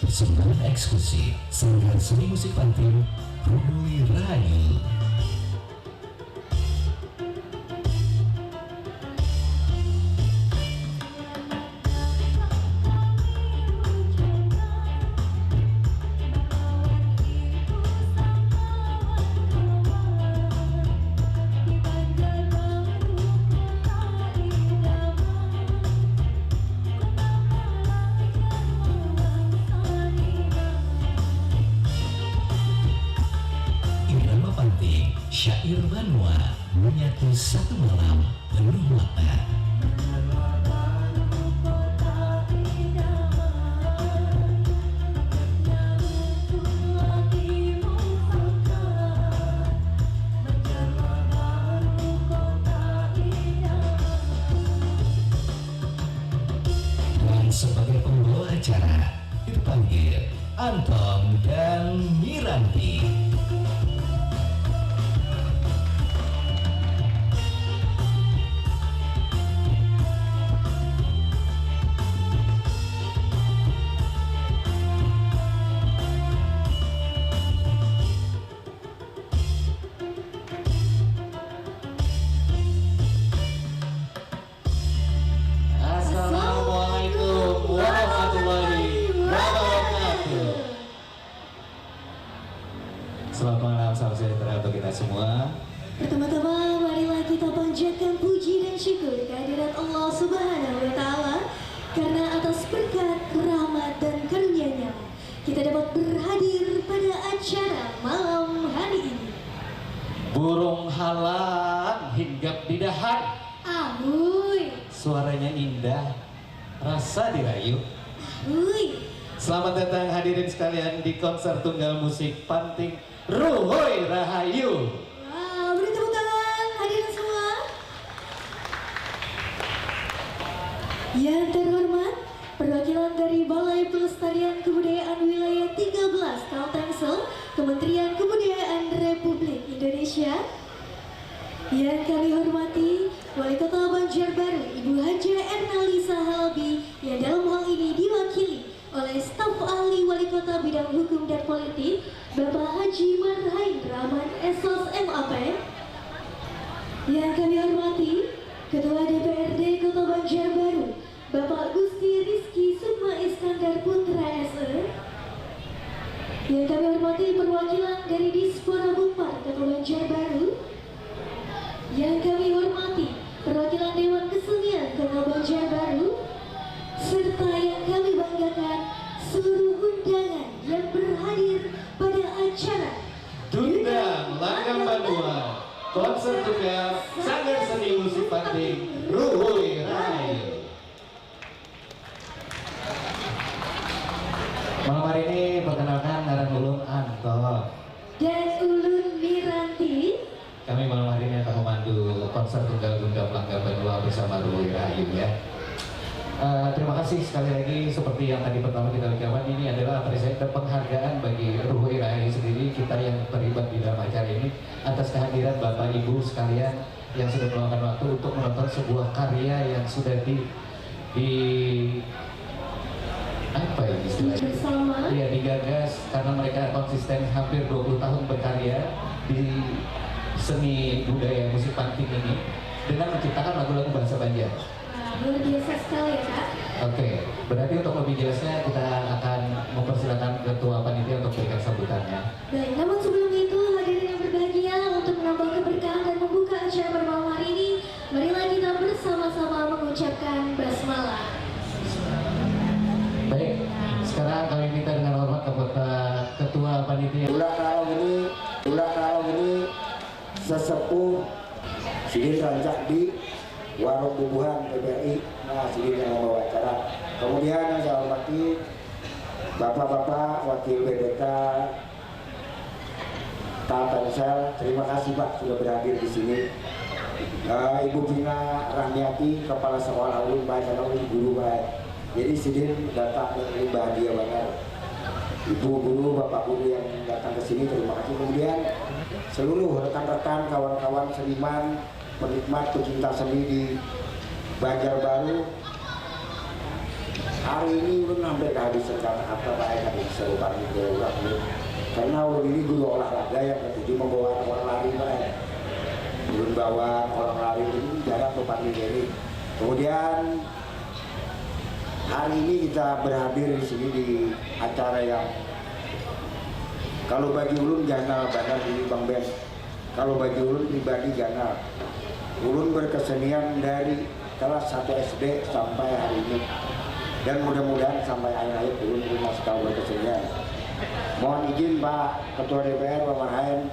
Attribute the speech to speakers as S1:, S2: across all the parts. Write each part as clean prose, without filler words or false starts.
S1: persembahan eksklusif Sanggar Seni Musik Pantin Ruhoi Rahayu. Syair Banua menyatu satu malam penuh makna. Dan sebagai pembawa acara dipanggil Anton dan Miranti.
S2: Selamat malam, salam sejahtera untuk kita semua.
S3: Pertama-tama marilah kita panjatkan puji dan syukur kehadirat Allah Subhanahu wa Ta'ala, karena atas berkat, rahmat dan karunia-Nya kita dapat berhadir pada acara malam hari ini.
S2: Burung halang hinggap di dahan,
S3: Ahuy,
S2: suaranya indah, rasa dirayu.
S3: ahuy.
S2: Selamat datang hadirin sekalian di konser tunggal musik Panting Ruhoi Rahayu.
S3: Wow, beri tepuk tangan hadirin semua. Yang terhormat, perwakilan dari Balai Pelestarian Kebudayaan Wilayah 13 Kaltengsel, Kementerian Kebudayaan Republik Indonesia. Yang kami hormati Wali Kota Banjarbaru Ibu Haja Ernalisa Halabi, yang dalam hal ini diwakili oleh staf ahli Wali Kota bidang hukum dan politik Bapak Haji Marhain Rahman SOS MAP. Yang kami hormati Ketua DPRD Kota Banjarbaru Bapak Gusti Rizky Sukma Iskandar Putra SE. Yang kami hormati perwakilan dari Dispora Bupar Kota Banjarbaru. Yang kami hormati perwakilan Dewan Kesenian Kota Banjarbaru, serta yang kami banggakan seluruh undangan yang berhadir pada acara
S2: Tunggang Langgam Banua, konser tunggal Sanggar Seni Musik Panting Ruhoi Rahayu. Malam hari ini perkenalkan ngaran ulun Anton
S3: dan Ulun Miranti.
S2: Kami malam hari ini akan memandu konser tunggal Gundam Langgam Banua bersama Ruhoi Rahayu ya. Terima kasih sekali lagi, seperti yang tadi pertama kita ucapkan, ini adalah apresiasi dan penghargaan bagi Ruhoi Rahayu sendiri, kita yang terlibat di dalam acara ini, atas kehadiran Bapak Ibu sekalian yang sudah meluangkan waktu untuk menonton sebuah karya yang sudah apa ya istilahnya?
S3: Bersama.
S2: Iya, digagas karena mereka konsisten hampir 20 tahun berkarya di seni budaya musik panting ini dengan menciptakan lagu-lagu bahasa Banjar.
S3: Luar biasa sekali ya Kak.
S2: Oke, berarti untuk lebih jelasnya kita akan mempersilakan Ketua Panitia untuk berikan sambutannya.
S3: Baik, namun sebelum itu hadirin yang berbahagia, untuk menambah keberkahan dan membuka acara pada malam hari ini, marilah kita bersama-sama mengucapkan basmalah.
S2: Baik, sekarang kami minta dengan hormat kepada Ketua Panitia.
S4: Ulah kalau ini sesepuh Sidin Rancak di Warung Bubuhan PBI. Nah, Sidin yang membawa acara. Kemudian yang saya hormati Bapak-bapak Wakil BDK Kaltengsel, terima kasih Pak sudah berhadir di sini. Ibu Vina Rahmiati, Kepala Sekolah Ulun Baik, guru baik. Jadi Sidin datang ini bahagia banget. Ibu guru, bapak guru yang datang ke sini, terima kasih. Kemudian seluruh rekan-rekan, kawan-kawan seniman, penikmat, pecinta seni di Banjarbaru. Hari ini belum sampai kehabisan karena apa Pak Eka. seru kami ke orang ini. Karena ulun ini guru olahraga yang ketujuh membawa orang lari Pak. Ulun bawa orang lari ini jarang ke Pak ini. Kemudian hari ini kita berhadir di sini di acara yang kalau bagi ulun ganal banget ini Bang Ben. Kalau bagi ulun pribadi ganal. Ulun berkesenian dari kelas 1 SD sampai hari ini. Dan mudah-mudahan sampai akhir-akhir ulun masih tahu berkesenian. Mohon izin Pak Ketua DPR Pak Marhaen.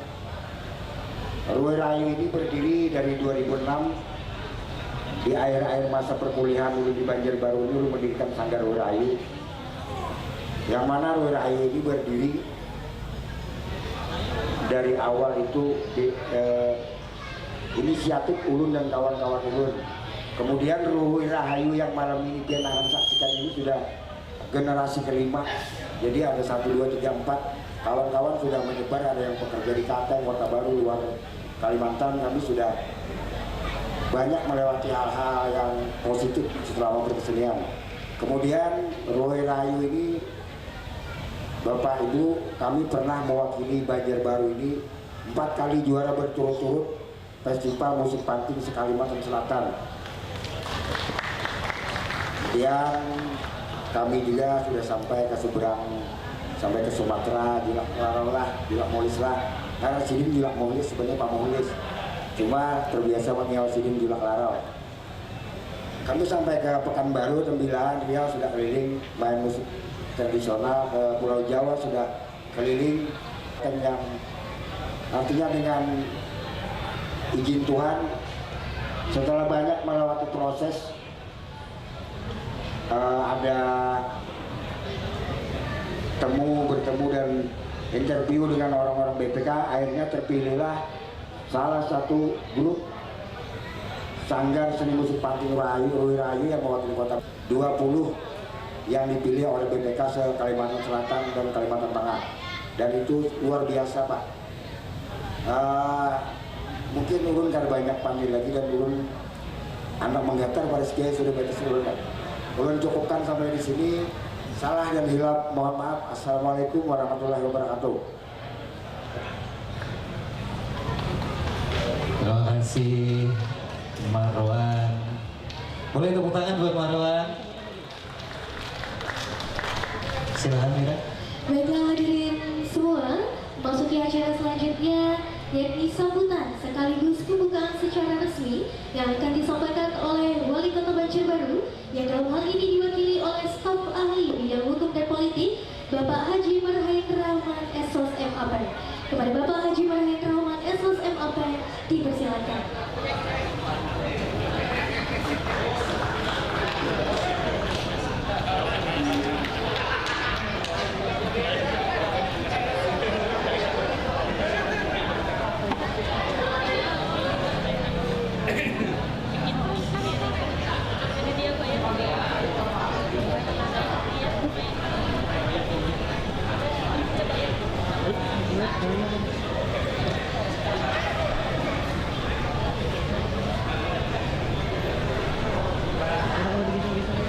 S4: Rue Rahayu ini berdiri dari 2006. Di akhir-akhir masa perkuliahan ulun di Banjarbaru ini ulun mendirikan Sanggar Rue Rahayu. Yang mana Rue Rahayu ini berdiri dari awal itu inisiatif ulun dan kawan-kawan ulun. Kemudian Rue Rahayu yang malam ini kalian akan saksikan ini sudah generasi kelima. Jadi ada 1, 2, 3, 4 kawan-kawan sudah menyebar, ada yang bekerja di Klaten, Kota Baru, luar Kalimantan. Kami sudah banyak melewati hal-hal yang positif selama berkesenian. Kemudian Rue Rahayu ini Bapak Ibu, kami pernah mewakili Banjarbaru ini 4 kali juara berturut-turut Festival Musik Panting se-Kalimantan Selatan. Kemudian kami juga sudah sampai ke seberang, sampai ke Sumatera, Julak Larau lah, Julak Molis lah. Karena sini Julak Molis sebenarnya Pak Molis, cuma terbiasa menyewa sini Julak Larau. Kami sampai ke Pekanbaru, Tembilan, Riau sudah keliling main musik tradisional, ke Pulau Jawa sudah keliling, yang artinya dengan izin Tuhan setelah banyak melewati proses ada bertemu dan interview dengan orang-orang BPK, akhirnya terpilihlah salah satu grup Sanggar Seni Musik Panting Rue Rahayu yang mewakili kota 20 yang dipilih oleh BPK se-Kalimantan Selatan dan Kalimantan Tengah, dan itu luar biasa Pak. Mungkin ulun kada banyak panggil lagi dan ulun anak menggetar pada sekian sudah batas ulun. Ulun cukupkan sampai di sini. Salah dan hilap mohon maaf. Assalamualaikum warahmatullahi wabarakatuh.
S2: Terima kasih Marwan. Boleh tepuk tangan buat Marwan. Silahkan Mira.
S3: Baiklah hadirin semua, masuki acara selanjutnya yakni sambutan sekaligus pembukaan secara resmi yang akan disampaikan oleh Wali Kota Banjarbaru yang dalam hal ini diwakili oleh staf ahli bidang hukum dan politik Bapak Haji Marhaen Rahman SOS MAP. Kepada Bapak Haji Marhaen Rahman SOS MAP dipersilakan.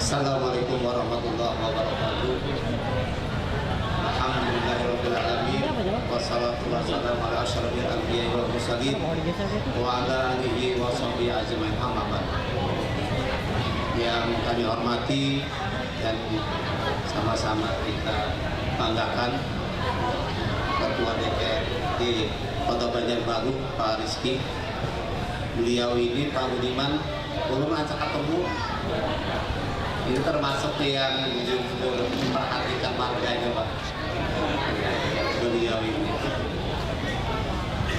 S5: Assalamualaikum warahmatullahi wabarakatuh. Alhamdulillahirabbil alamin. Wassalatu wassalamu ala asyrofil anbiya'i wal mursalin wa ala alihi wa sahbihi ajmain. Amma ba'd. Yang kami hormati dan sama-sama kita banggakan Ketua DPR di Kota Banjarbaru Pak Rizky. Beliau ini Pak Budiman belum acak ketemu. Ini termasuk yang memperhatikan warganya Pak. Beliau ini.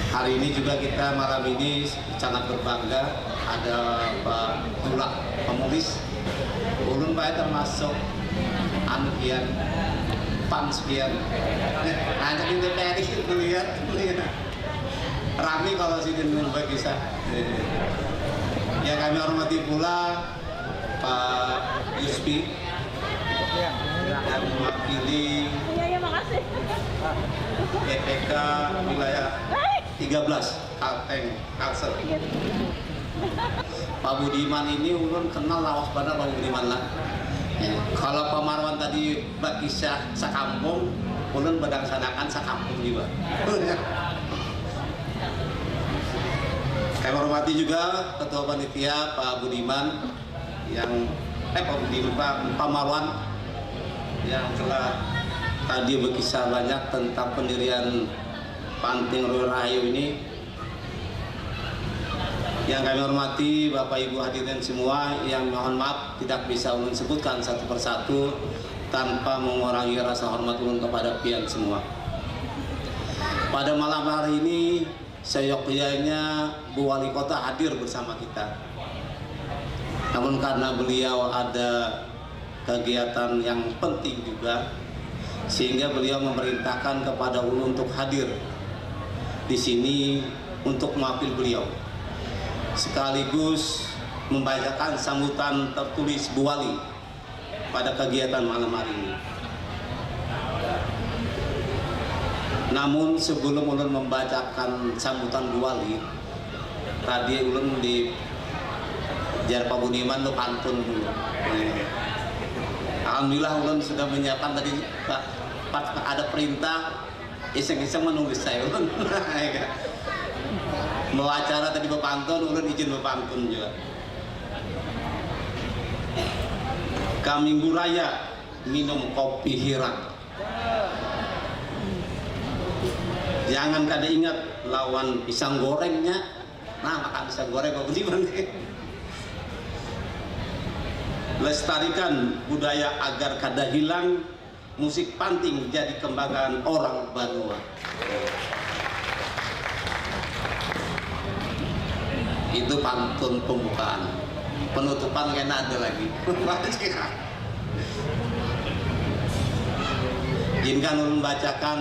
S5: Hari ini juga kita malam ini sangat berbangga ada Pak Tulak Pemulis. Ulun Pak termasuk anugian pan sekian. Ajak ini DPR lihat. Rame kalau sini nunggu kisah. Yang kami hormati pula Pak Yuspi yang mewakili BPK wilayah 13 Kalteng Kalsel. Pak Budiman ini ulun kenal lawas pada Pak Budiman lah. Kalau Pak Marwan tadi Mbak Kisah sakampung, ulun berdasarkan sakampung juga. Kami hormati juga Ketua Panitia Pak Budiman Pak Marwan yang telah tadi berkisah banyak tentang pendirian Panting Ruhir Rahayu ini. Yang kami hormati Bapak Ibu hadirin semua, yang mohon maaf tidak bisa ulun sebutkan satu persatu tanpa mengurangi rasa hormat ulun kepada pian semua. Pada malam hari ini seyogyanya Bu Wali Kota hadir bersama kita. Namun karena beliau ada kegiatan yang penting juga, sehingga beliau memerintahkan kepada ulun untuk hadir di sini untuk mewakili beliau, sekaligus membacakan sambutan tertulis Bu Wali pada kegiatan malam hari ini. Namun sebelum ulun membacakan sambutan Bu Wali, tadi ulun di jar Pak Budiman lo pantun dulu. Alhamdulillah ulun sudah menyiapkan tadi ada perintah iseng-iseng menulis saya ulun. Mau acara tadi berpantun, ulun izin berpantun juga. Kaminggu Raya minum kopi hirang. Jangan kada ingat lawan pisang gorengnya. Nah, makan pisang goreng Pak Budiman. Lestarikan budaya agar kada hilang, musik panting jadi kebanggaan orang Banua. Itu pantun pembukaan. Penutupan kena ada lagi. Izinkan membacakan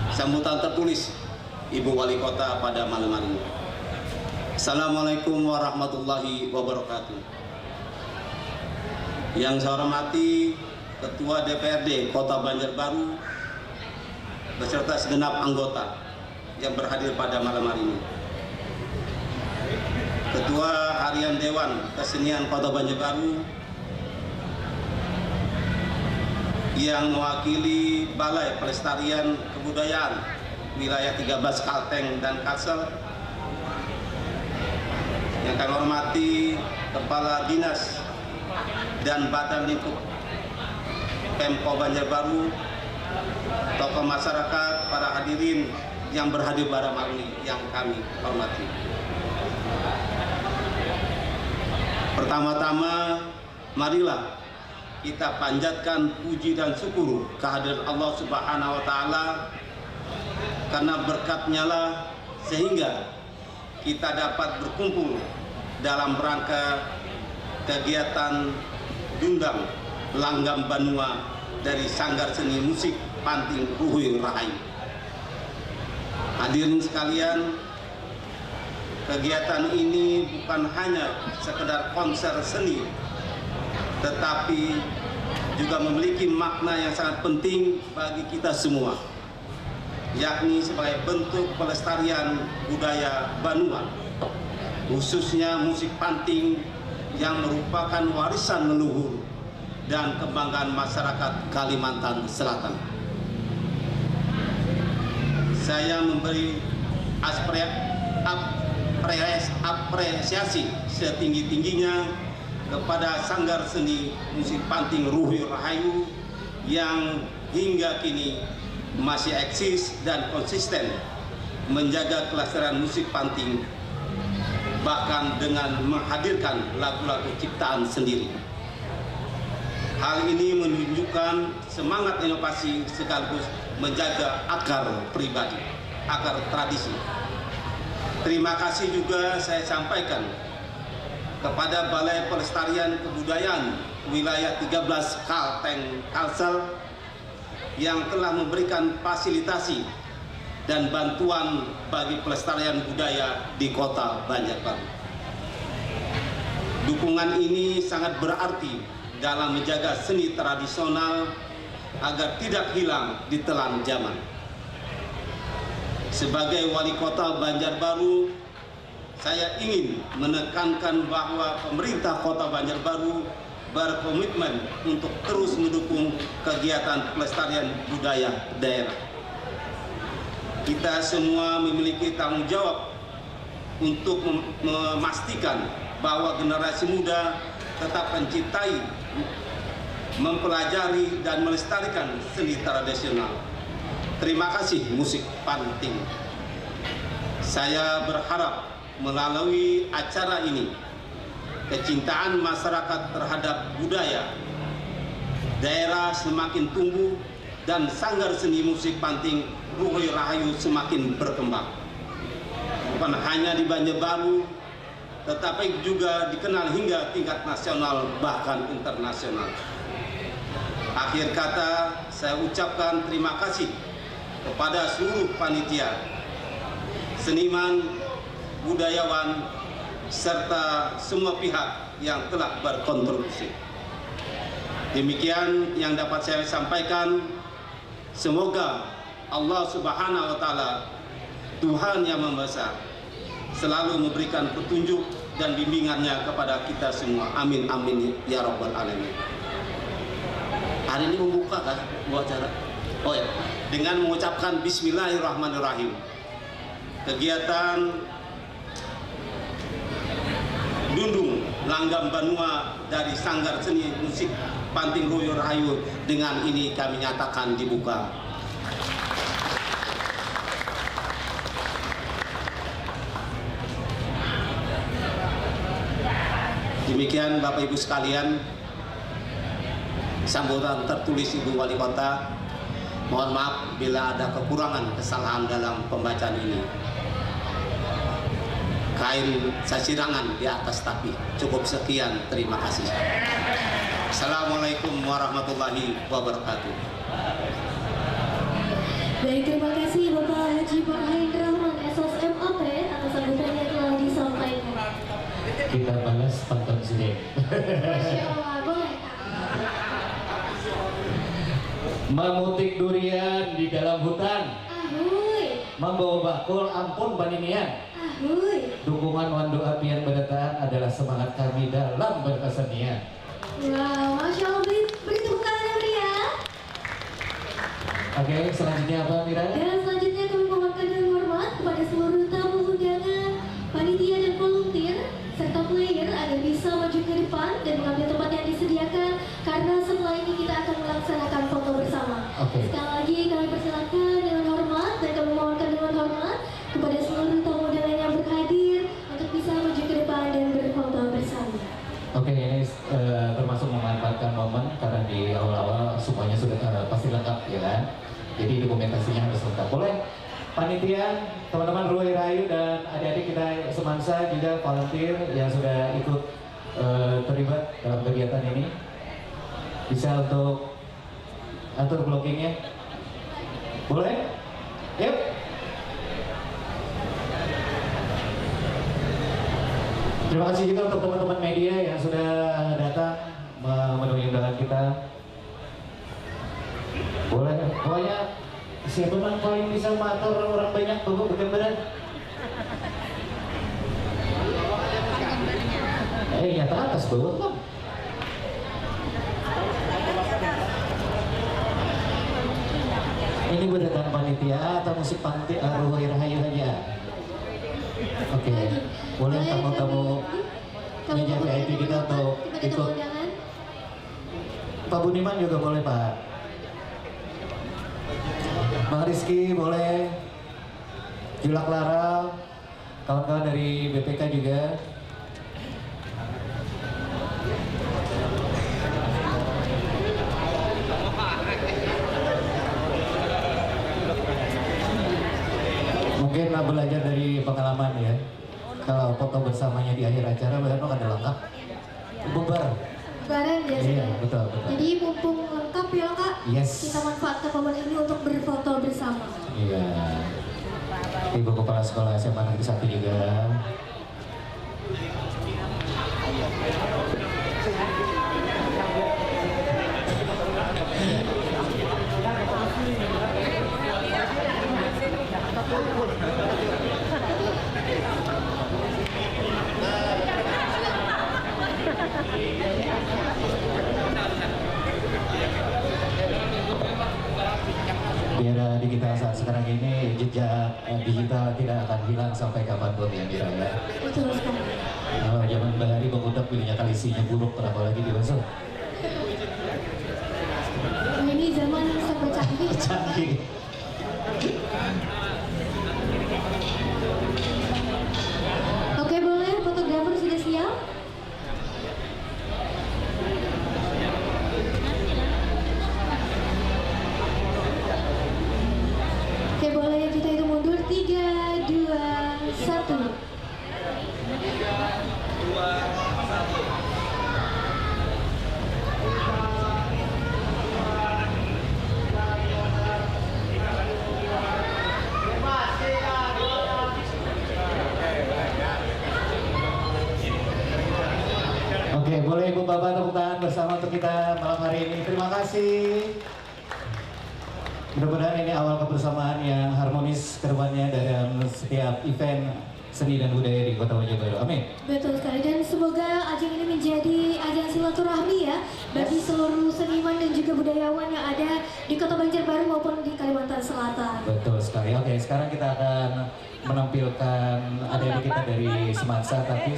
S5: sambutan tertulis Ibu Wali Kota pada malam hari ini. Assalamualaikum warahmatullahi wabarakatuh. Yang saya hormati Ketua DPRD Kota Banjarbaru beserta segenap anggota yang berhadir pada malam hari ini. Ketua Harian Dewan Kesenian Kota Banjarbaru yang mewakili Balai Pelestarian Kebudayaan Wilayah 13 Kalteng dan Kalsel. Yang kami hormati Kepala Dinas dan Badan Lingkup Pemko Banjarbaru, tokoh masyarakat, para hadirin yang berhadir pada malam ini yang kami hormati. Pertama-tama, marilah kita panjatkan puji dan syukur kehadiran Allah Subhanahu wa Ta'ala, karena berkatnya lah sehingga kita dapat berkumpul dalam rangka kegiatan Dundang Langgam Banua dari Sanggar Seni Musik Panting Ruhir Rahayu. Hadirin sekalian, kegiatan ini bukan hanya sekedar konser seni, tetapi juga memiliki makna yang sangat penting bagi kita semua, yakni sebagai bentuk pelestarian budaya Banua, khususnya musik panting yang merupakan warisan leluhur dan kebanggaan masyarakat Kalimantan Selatan. Saya memberi apresiasi setinggi-tingginya kepada Sanggar Seni Musik Panting Ruhir Rahayu yang hingga kini masih eksis dan konsisten menjaga kelestarian musik panting, bahkan dengan menghadirkan lagu-lagu ciptaan sendiri. Hal ini menunjukkan semangat inovasi sekaligus menjaga akar pribadi, akar tradisi. Terima kasih juga saya sampaikan kepada Balai Pelestarian Kebudayaan Wilayah 13 Kalteng Kalsel yang telah memberikan fasilitasi dan bantuan bagi pelestarian budaya di Kota Banjarbaru. Dukungan ini sangat berarti dalam menjaga seni tradisional agar tidak hilang di telan zaman. Sebagai Wali Kota Banjarbaru, saya ingin menekankan bahwa pemerintah Kota Banjarbaru berkomitmen untuk terus mendukung kegiatan pelestarian budaya daerah. Kita semua memiliki tanggung jawab untuk memastikan bahwa generasi muda tetap mencintai, mempelajari, dan melestarikan seni tradisional. Terima kasih musik Panting. Saya berharap melalui acara ini, kecintaan masyarakat terhadap budaya daerah semakin tumbuh dan sanggar seni musik Panting Ruhoi Rahayu semakin berkembang. Bukan hanya di Banjarbaru, tetapi juga dikenal hingga tingkat nasional bahkan internasional. Akhir kata, saya ucapkan terima kasih kepada seluruh panitia, seniman, budayawan, serta semua pihak yang telah berkontribusi. Demikian yang dapat saya sampaikan. Semoga Allah Subhanahu wa Ta'ala, Tuhan yang Maha Esa, selalu memberikan petunjuk dan bimbingannya kepada kita semua. Amin amin ya rabbal alamin. Hari ini membuka kan acara. Oh ya, dengan mengucapkan Bismillahirrahmanirrahim. Kegiatan Dundung Langgam Banua dari Sanggar Seni Musik Panting Ruhoi Rahayu dengan ini kami nyatakan dibuka. Demikian Bapak Ibu sekalian, sambutan tertulis Ibu Wali Kota. Mohon maaf bila ada kekurangan kesalahan dalam pembacaan ini. Kain sasirangan di atas tapi. Cukup sekian, terima kasih. Assalamualaikum warahmatullahi wabarakatuh.
S3: Baik, terima kasih Bapak Haji Farhain Rahman SOSMAT atas sambutan yang telah disampaikan.
S2: Kita balas pantun sini.
S3: Masya Allah, boleh.
S2: Memutik durian di dalam hutan,
S3: Ahuy,
S2: membawa bakul ampun paninian.
S3: ahuy.
S2: Dukungan wandu apian badataan adalah semangat kami dalam berkesenian.
S3: Wow, Masya Allah, beri tepuk tangan yang meriah.
S2: Oke, selanjutnya apa Mira?
S3: Dan selanjutnya kami memohonkan dengan hormat kepada seluruh tamu undangan, panitia dan volunteer, serta player agar bisa maju ke depan dan mengambil tempat yang disediakan karena setelah ini kita akan melaksanakan foto bersama.
S2: Oke.
S3: Sekali lagi kami persilakan dengan hormat dan kami memohonkan dengan hormat kepada seluruh tamu undangan yang berhadir untuk bisa maju ke depan dan berfoto bersama.
S2: Oke, ini termasuk memanfaatkan momen karena di awal-awal semuanya sudah pasti lengkap ya kan. Jadi dokumentasinya harus lengkap. Boleh panitia, teman-teman Ruhoi Rahayu dan adik-adik kita semansa juga volunteer yang sudah ikut terlibat dalam kegiatan ini bisa untuk atur blockingnya. Boleh? Yuk. Terima kasih juga untuk teman-teman media yang sudah datang memenuhi undangan kita. Boleh, pokoknya siapa yang paling bisa matur orang banyak tuh bukan benar. Nyata atas bawah kan. Ini gue datang panitia atau musik Panting Ruhoi Rahayu aja. Oke, boleh tamu-tamu meja VIP kita untuk ikut. Pak Budiman juga boleh Pak. Bang Rizky boleh. Jula Clara, kawan-kawan dari BPK juga. Mungkin belajar dari pengalaman ya. Kalau foto bersamanya di akhir acara, bahkan ada lengkap. Bubar.
S3: Bareng ya.
S2: Iya, betul, betul.
S3: Jadi mumpung lengkap ya Kak,
S2: Yes.
S3: kita manfaatkan momen ini untuk berfoto bersama.
S2: Iya. Ibu Kepala Sekolah SMA Negeri 1 juga. Di era digital saat sekarang ini jejak digital tidak akan hilang sampai kapanpun ya Mira ya.
S3: Betul sekali.
S2: Kalau zaman bahari pengudak pilihnya kali isinya buruk apalagi di Basel.
S3: Ini zaman serba canggih.
S2: Canggih.
S3: Oke, boleh fotografer sudah siap? Oke, boleh kita hitung mundur 3, 2, 1.
S2: Oke, boleh Ibu Bapak tepuk tangan bersama untuk kita malam hari ini. Terima kasih. Mudah-mudahan ini awal kebersamaan yang harmonis ke depannya dalam setiap event seni dan budaya di Kota Mojokerto. Amin.
S3: Betul sekali, dan semoga ajang ini menjadi ajang silaturahmi ya bagi seluruh seniman dan juga budayawan yang ada di Kota Banjarbaru maupun di Kalimantan Selatan.
S2: Betul sekali. Oke, sekarang kita akan menampilkan adik-adik kita dari Semansa, tapi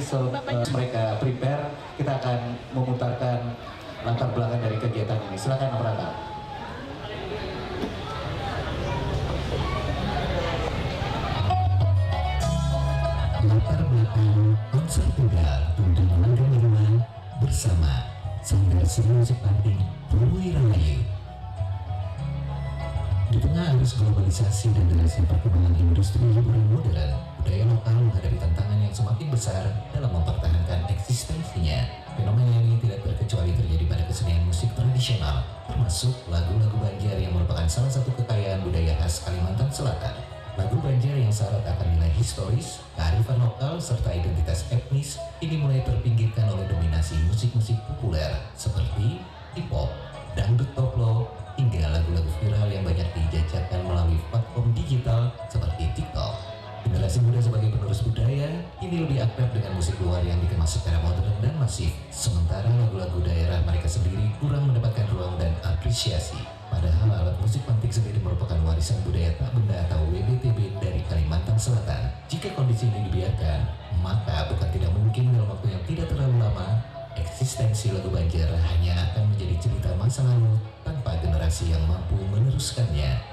S2: mereka prepare, kita akan memutarkan latar belakang dari kegiatan ini. Silakan operator.
S1: Latar belakang konser tunggal Dundang Langgang Benua bersama Sanggar Seni Musik Panting Ruwirahayu. Di tengah arus globalisasi dan derasnya perkembangan industri hiburan modern, budaya lokal menghadapi tantangan yang semakin besar dalam mempertahankan eksistensinya. Fenomena ini tidak terkecuali terjadi pada kesenian musik tradisional, termasuk lagu-lagu Banjar yang merupakan salah satu kekayaan budaya khas Kalimantan Selatan. Lagu Banjar yang syarat akan nilai historis, kearifan lokal, serta identitas etnis ini mulai terpinggirkan oleh dominasi musik-musik populer seperti hip-hop, dangdut koplo, hingga lagu-lagu viral yang banyak dijajakan melalui platform digital seperti TikTok. Generasi muda sebagai penerus budaya ini lebih akrab dengan musik luar yang dikemas secara modern dan masif, sementara lagu-lagu daerah mereka sendiri kurang mendapatkan ruang dan apresiasi. Padahal alat musik pantik sendiri merupakan warisan budaya tak benda atau WBTB dari Kalimantan Selatan. Jika kondisi ini dibiarkan, maka bukan tidak mungkin dalam waktu yang tidak terlalu lama, eksistensi lagu Banjar hanya akan menjadi cerita masa lalu tanpa generasi yang mampu meneruskannya.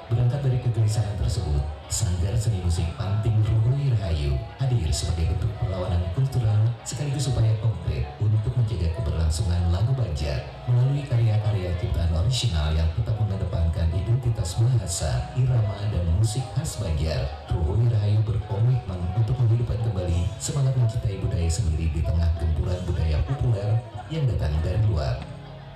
S1: Berangkat dari kegelisahan tersebut, Sanggar Seni Musik Panting Ruwirahayu hadir sebagai bentuk perlawanan kultural sekaligus upaya konkret untuk menjaga keberlangsungan lagu Banjar melalui karya-karya ciptaan orisinal yang tetap mengedepankan identitas bahasa, irama, dan musik khas Banjar. Ruwirahayu berkomitmen untuk menghidupkan kembali semangat mencintai budaya sendiri di tengah gempuran budaya populer yang datang dari luar.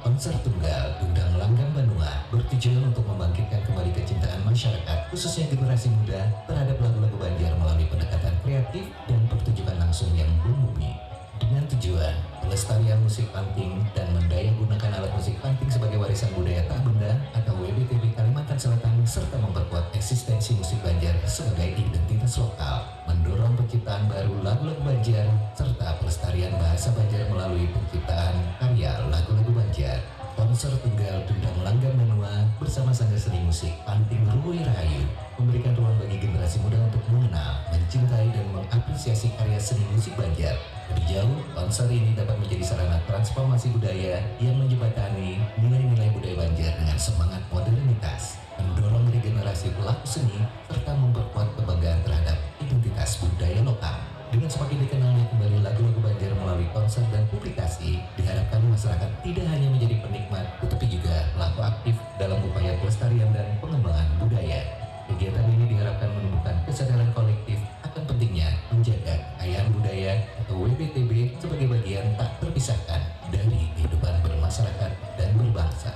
S1: Konser tunggal Dundang Langgang Benua bertujuan untuk membangkitkan kembali kecintaan masyarakat, khususnya generasi muda, terhadap lagu-lagu Banjar melalui pendekatan kreatif dan pertunjukan langsung yang berbumi. Dengan tujuan pelestarian musik panting dan mendayagunakan alat musik panting sebagai warisan budaya tak benda atau WBTB Kalimantan Selatan, serta memperkuat eksistensi musik Banjar sebagai identitas lokal, mendorong penciptaan baru lagu-lagu Banjar, serta pelestarian bahasa Banjar melalui penciptaan karya lagu-lagu Banjar. Konser tunggal Dundang Langgang Benua bersama Sanggar Seni Musik Panting Ruwirahayu memberikan ruang bagi generasi muda untuk mengenal, mencintai, dan mengapresiasi karya seni musik Banjar. Lebih jauh, konser ini dapat menjadi sarana transformasi budaya yang menjembatani nilai-nilai budaya Banjar dengan semangat modernitas, mendorong regenerasi pelaku seni, serta memperkuat kebanggaan terhadap identitas budaya lokal. Dengan semakin dikenalnya kembali lagu-lagu Banjar melalui konser dan publikasi, diharapkan masyarakat tidak hanya menjadi penikmat, tetapi juga pelaku aktif dalam upaya pelestarian dan pengembangan budaya. Kegiatan ini diharapkan menumbuhkan kesadaran kolektif akan pentingnya menjaga kekayaan budaya atau WBTB sebagai bagian tak terpisahkan dari kehidupan bermasyarakat dan berbangsa.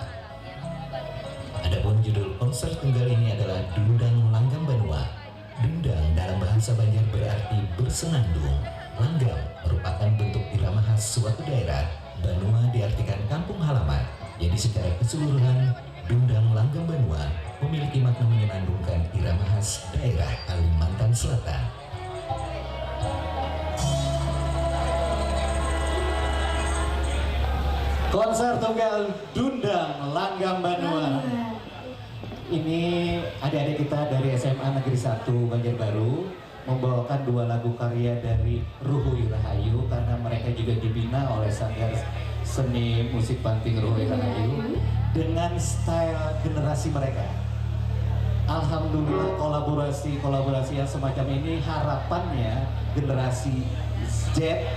S1: Adapun judul konser tunggal ini adalah Dundang Langgang Benua. Dundang dalam bahasa Banjar berarti bersenandung. Langgang merupakan bentuk irama khas suatu daerah. Benua diartikan kampung halaman. Jadi secara keseluruhan, Dundang Langgang Benua memiliki makna menyenandungkan irama khas daerah Kalimantan Selatan.
S2: Konser tunggal Dundang Langgang Benua ini adik-adik kita dari SMA Negeri 1 Banjarbaru membawakan 2 lagu karya dari Ruhui Rahayu karena mereka juga dibina oleh Sanggar Seni Musik Banting Ruhui Rahayu dengan style generasi mereka. Alhamdulillah kolaborasi yang semacam ini harapannya generasi Z,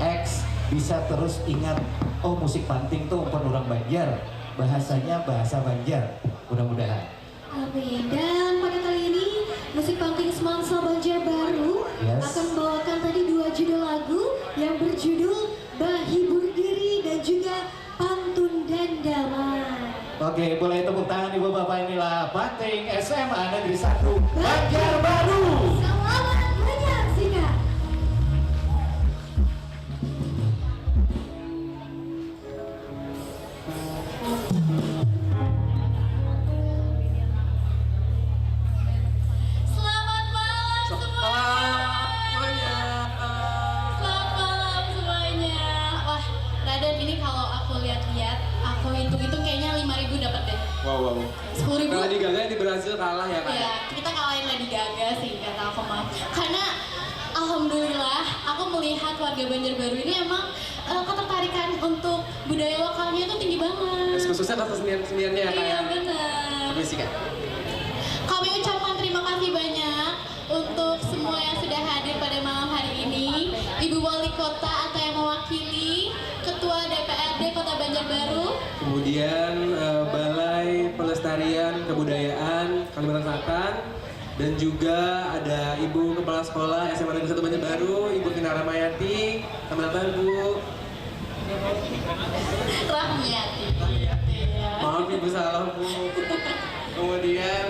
S2: X bisa terus ingat, oh musik Banting tuh umpan orang Banjar, bahasanya bahasa Banjar, mudah-mudahan.
S3: Amin. Dan pada kali ini musik Banting Semangsa Banjarbaru akan membawakan tadi 2 judul lagu yang berjudul Bahibur Diri dan juga Pantun dan Damai.
S2: Oke, boleh tepuk tangan ibu bapak, inilah Banting SMA Negeri 1 Banjarbaru.
S3: Selamat menyaksikan.
S6: Selamat malam semuanya. Selamat malam semuanya. Wah, Raden, ini kalau aku lihat-lihat, aku hitung-hitung kayaknya 5.000 dapat deh.
S7: Wow.
S6: 10.000.
S7: Lady Gaga di Brazil kalah ya kan?
S6: Ya, kita kalahin Lady Gaga sih kata aku mah. Karena alhamdulillah aku melihat warga Banjarbaru ini emang ketertarikan untuk budaya lokalnya itu tinggi banget.
S7: Khususnya kata senian-seniannya ya
S6: Iya
S7: kayak
S6: benar.
S7: Permisi Kak.
S6: Kami ucapkan terima kasih banyak untuk semua yang sudah hadir pada malam hari ini. Ibu Wali Kota atau yang mewakili Ketua DPRD Kota Banjarbaru.
S7: Kemudian Balai Pelestarian Kebudayaan Kalimantan Selatan, dan juga ada Ibu Kepala Sekolah SMA Negeri 1 Banjarbaru, Ibu Tina Ramayati. Selamat datang Bu.
S6: Rahmiati.
S7: Maaf Ibu salah Bu. Kemudian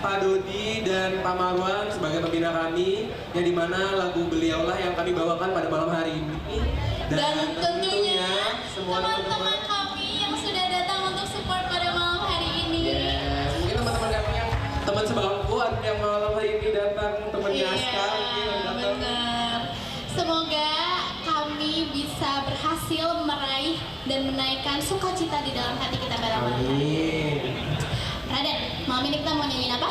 S7: Pak Dodi dan Pak Marwan sebagai pembina kami, yang dimana lagu beliaulah yang kami bawakan pada malam hari ini.
S6: Dan tentunya
S7: semua
S6: teman-teman kami yang sudah datang untuk support pada malam hari ini.
S7: Yes. Mungkin teman-teman kami yang teman sebangku ada yang malam hari ini datang, temannya
S6: Iya,
S7: Aska mungkin yang datang.
S6: benar. Semoga kami bisa berhasil meraih dan menaikkan sukacita di dalam hati kita pada malam hari ini.
S7: Amin.
S6: Raden, malam ini kita mau nyanyiin apa?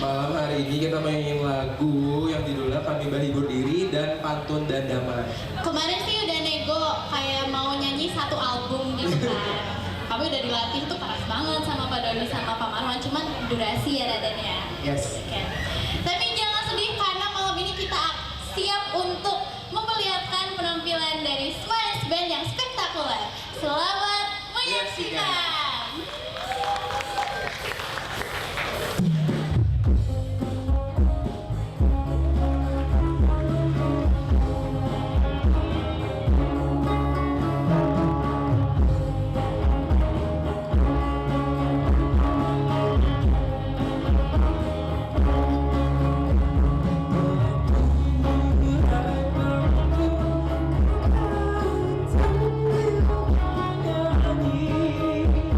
S7: Malam hari ini kita mainin lagu yang judulnya Kami Bahibur Diri dan Pantun dan Damai.
S6: Kemarin sih udah nego kayak mau nyanyi 1 album gitu kan. Kami udah dilatih tuh keras banget sama Pak Doni sama Pak Marwan, cuman durasi ya Raden ya.
S7: Yes.
S6: Oke. Tapi jangan sedih karena malam ini kita siap untuk memperlihatkan penampilan dari Smiles Band yang spektakuler. Selamat menyaksikan.
S8: Sambil menyanyi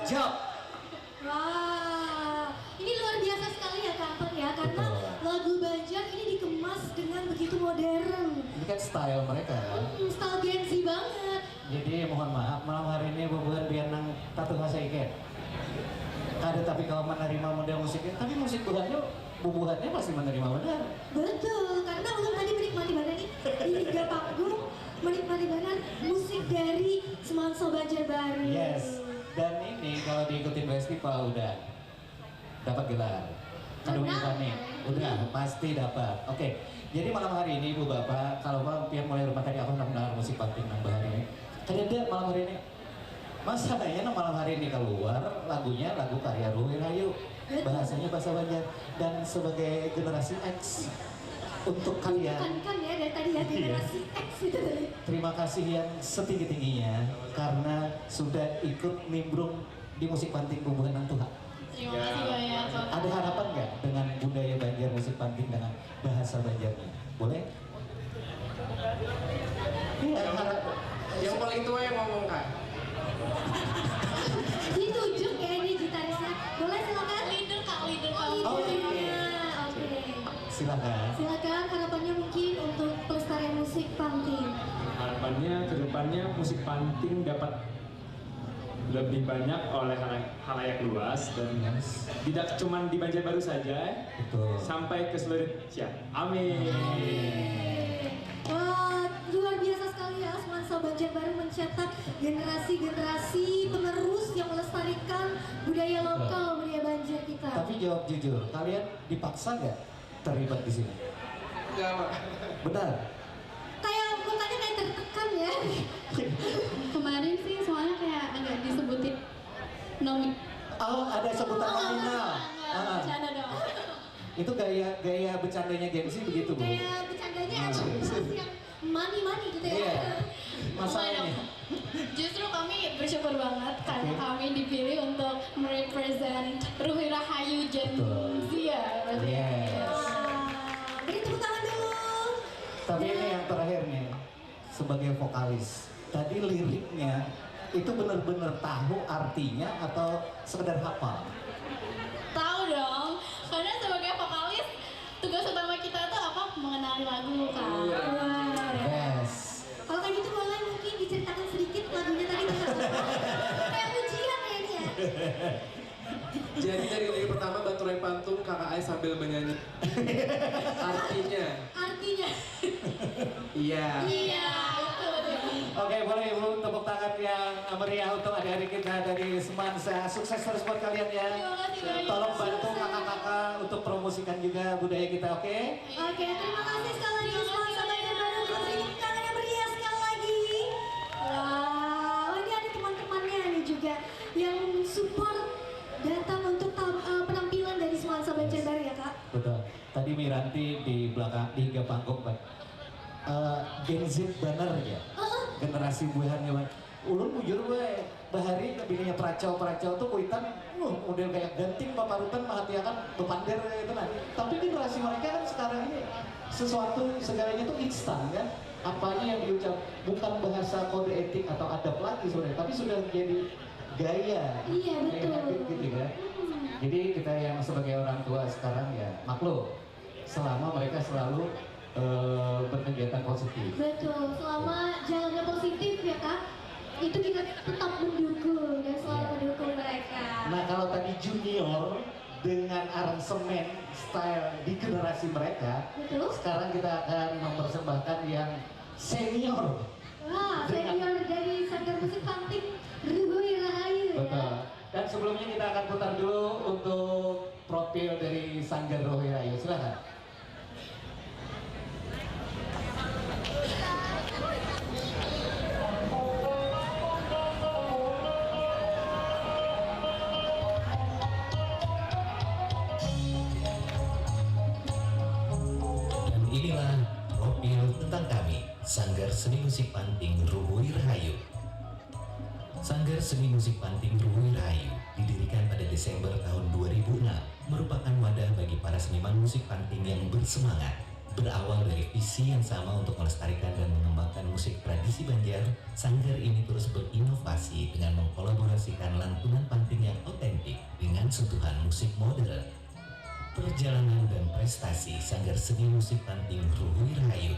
S2: Jawab.
S3: Wah, ini luar biasa sekali ya Kak Anton ya, karena
S2: Betul.
S3: lagu Banjar ini dikemas dengan begitu modern.
S2: Ini kan style mereka kan.
S3: Style Gen Z banget.
S2: Jadi mohon maaf, malam hari ini bubuhan biar nang tatu hasa iket. Kada tapi kalau menerima model musiknya, tapi musik bubuhannya masih menerima benar.
S3: Betul, karena ulun tadi menikmati banget nih di Liga Panggung, menikmati banget musik dari Semansa Banjarbaru.
S2: Yes. Dan ini kalau diikutin festival udah dapat gelar. Kado nih, udah pasti dapat. Oke. Jadi malam hari ini Ibu Bapak, kalau Bang Pian mulai rumah tadi aku mendengar musik penting nambah hari ini. Kadang malam hari ini. Masalahnya malam hari ini keluar lagunya lagu karya Ruhi Rahayu. Bahasanya bahasa Banjar dan sebagai generasi X untuk kalian.
S3: Kan ya dari tadi ya generasi X itu tadi.
S2: Terima kasih yang setinggi-tingginya karena sudah ikut nimbrung di musik panting bubuhan nang Tuhan.
S6: Terima kasih banyak. Bapak.
S2: Ada harapan nggak dengan budaya Banjar musik panting dengan bahasa Banjarnya? Boleh? Iya, harap.
S7: Yang paling tua yang ngomong Kak.
S3: Ditunjuk ya ini gitarisnya. Boleh silakan.
S6: Leader Kak, leader Kak.
S2: Oh,
S3: Iya,
S2: iya.
S3: oke.
S2: Silakan.
S3: Silakan harapannya mungkin untuk pelestarian musik panting.
S8: Harapannya ke depannya musik panting dapat lebih banyak oleh halayak luas dan tidak cuma di Banjarbaru saja,
S2: Betul.
S8: sampai ke seluruh Indonesia. Amin.
S3: Wah, luar biasa sekali ya Semansa Banjarbaru mencetak generasi-generasi penerus yang melestarikan budaya lokal, budaya Banjar kita.
S2: Tapi jawab jujur, kalian dipaksa nggak terlibat di sini?
S7: Enggak, Pak.
S2: Benar.
S3: Kayak mukanya kayak tertekan ya.
S6: Kemarin sih soalnya kayak agak disebutin nomi.
S2: Oh, ada sebutan nominal. Ah,
S6: Bercanda dong.
S2: itu gaya bercandanya Gen Z begitu, Bu.
S3: Kayak bercandanya ada yang money gitu ya.
S2: Iya. Masalahnya.
S6: Justru kami bersyukur banget karena
S2: Oke.
S6: kami dipilih untuk merepresent Ruhi Rahayu Gen
S2: Betul.
S6: Z ya. berarti.
S2: Yes.
S3: Wah, beri tepuk tangan dulu.
S2: Tapi ini yang terakhir nih, sebagai vokalis, tadi liriknya itu benar-benar tahu artinya atau sekedar hafal?
S6: Tahu dong, karena sebagai vokalis tugas utama kita tuh apa? Mengenali lagu kan.
S3: Wah.
S2: Yes.
S3: Kalau kayak gitu boleh mungkin diceritakan sedikit lagunya tadi Kak. Kayak ujian ya ini ya.
S7: Jadi dari lagu pertama Baturai Pantung kakak Ai sambil menyanyi. Artinya,
S3: Artinya.
S7: iya.
S6: Iya, betul.
S2: Oke, boleh Ibu tepuk tangan yang meriah untuk adik-adik kita dari Semansa. Sukses terus buat kalian ya.
S6: Terima kasih banyak.
S2: Tolong bantu kakak-kakak untuk promosikan juga budaya kita, oke?
S3: Oke, terima kasih sekali lagi Semansa Banjarbaru. Kita beri tepuk tangan yang meriah sekali lagi. Wow, ini ada teman-temannya nih juga yang support datang untuk penampilan dari Semansa Banjarbaru ya Kak.
S2: Betul. Tadi Miranti di belakang di Liga Panggung, Pak. Gen Z bener ya. Generasi buahan ya, Pak. Ulun bujur we, bahari bininya peracau-peracau tuh kuitan, model kayak ganting paparutan mahatiakan bepander itu nah. Tapi generasi mereka kan sekarang ini sesuatu segalanya tuh instan kan. Apanya yang diucap bukan bahasa kode etik atau adab lagi sebenarnya, tapi sudah menjadi gaya.
S3: Iya,
S2: Gaya
S3: betul.
S2: habit gitu kan. Jadi kita yang sebagai orang tua sekarang ya maklum selama mereka selalu berkegiatan positif.
S3: Betul, selama jalannya positif ya Kak, itu kita tetap mendukung dan selalu mendukung mereka.
S2: Nah kalau tadi junior dengan aransemen style di generasi mereka,
S3: Betul.
S2: sekarang kita akan mempersembahkan yang senior.
S3: Wah, senior dari Sanggar Musik Panting Ruhi Rahayu
S2: Betul.
S3: ya.
S2: Dan sebelumnya kita akan putar dulu untuk profil dari Sanggar Ruhi Rahayu. Silakan.
S1: Dan inilah profil tentang kami, Sanggar Seni Musik Panting Ruhi Rahayu. Sanggar Seni Musik Panting Ruhi Rahayu didirikan pada Desember tahun 2006, merupakan wadah bagi para seniman musik panting yang bersemangat, Berawal dari visi yang sama untuk melestarikan dan mengembangkan musik tradisi Banjar, sanggar ini terus berinovasi dengan mengkolaborasikan lantunan panting yang otentik dengan sentuhan musik modern. Perjalanan dan prestasi sanggar seni musik panting Ruhui Rahayu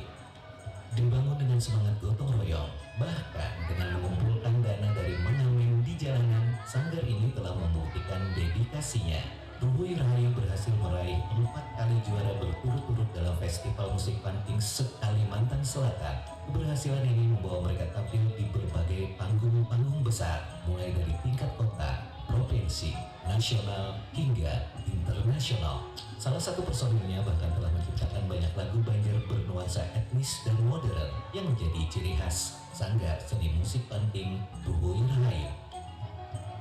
S1: dibangun dengan semangat gotong royong, bahkan dengan mengumpulkan dana dari mengamen di jalanan. Sanggar ini telah membuktikan dedikasinya. Ruhui Rahayu berhasil meraih 4 kali juara berturut-turut dalam festival musik panting se-Kalimantan Selatan. Keberhasilan ini membawa mereka tampil di berbagai panggung-panggung besar, mulai dari tingkat kota, provinsi, nasional, hingga internasional. Salah satu personilnya bahkan telah menciptakan banyak lagu Banjar bernuansa etnis dan modern yang menjadi ciri khas sanggar seni musik panting Ruhui Rahayu.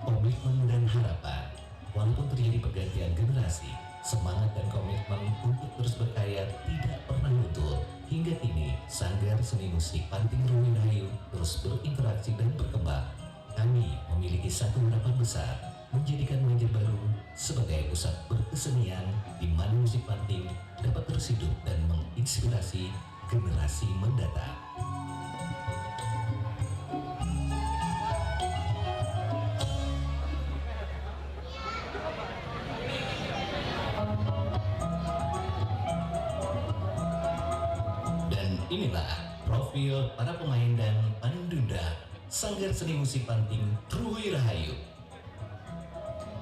S1: Komitmen dan harapan. Walaupun terjadi pergantian generasi, semangat dan komitmen untuk terus berkarya tidak pernah luntur. Hingga kini, sanggar seni musik panting Ruhui Rahayu terus berinteraksi dan berkembang. Kami memiliki satu harapan besar, menjadikan Banjarbaru sebagai pusat berkesenian di mana musik panting dapat terus hidup dan menginspirasi generasi mendatang. Inilah profil para pemain dan pandunda sanggar seni musik panting Ruhui Rahayu.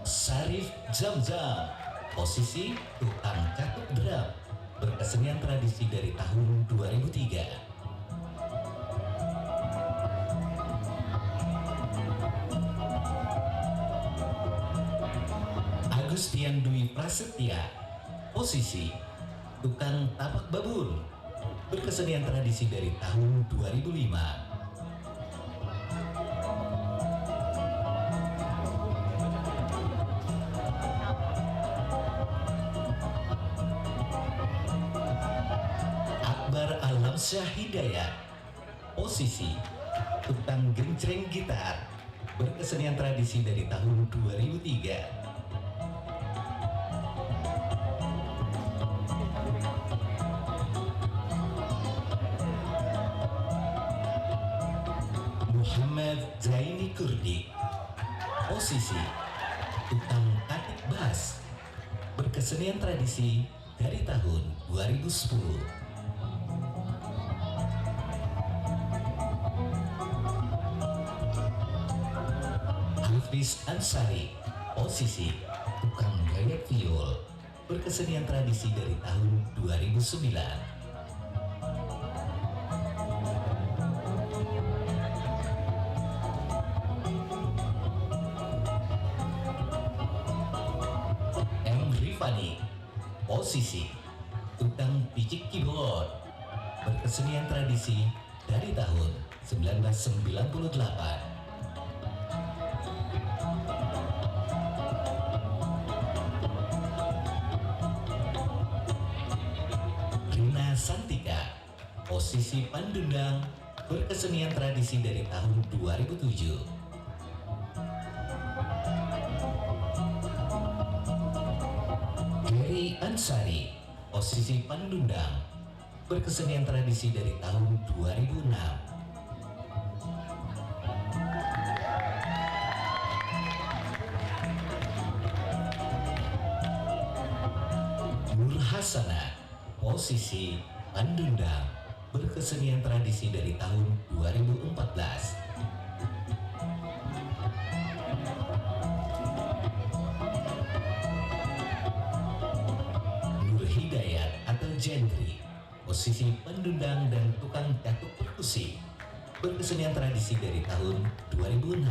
S1: Sarif Zamzam, posisi tukang catuk drum, berkesenian tradisi dari tahun 2003. Agustian Dwi Prasetya, posisi tukang tapak babul, berkesenian tradisi dari tahun 2005. Akbar Alamsyah Hidayat, posisi tukang gencreng gitar, berkesenian tradisi dari tahun 2003. Zaini Kurdi, posisi tukang katik bass, berkesenian tradisi dari tahun 2010. Hafiz Ansari, posisi tukang gayak viol, berkesenian tradisi dari tahun 2009. Posisi tukang picik keyboard, berkesenian tradisi dari tahun 1998. Rina Santika, posisi pandundang, berkesenian tradisi dari tahun 2007. Ansari, posisi pandundang, berkesenian tradisi dari tahun 2006. Nur Hasana, posisi pandundang, berkesenian tradisi dari tahun 2014. Gentry, posisi pendundang dan tukang catuk perkusi, berkesenian tradisi dari tahun 2006.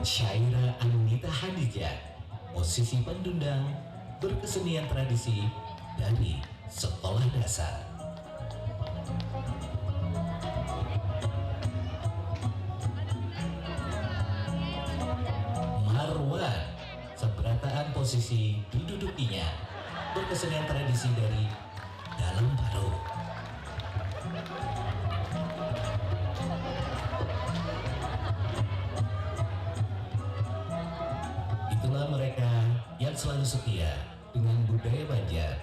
S1: Syaira Anita Hadijah, posisi pendundang, berkesenian tradisi dari sekolah dasar. Marwan, seberataan posisi didudukinya, berkesenian tradisi dari dalam baru. Itulah mereka selalu setia dengan budaya Banjar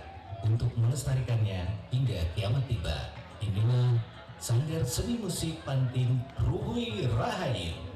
S1: untuk melestarikannya hingga kiamat tiba. Inilah Sanggar Seni Musik Panting Ruhui Rahayu.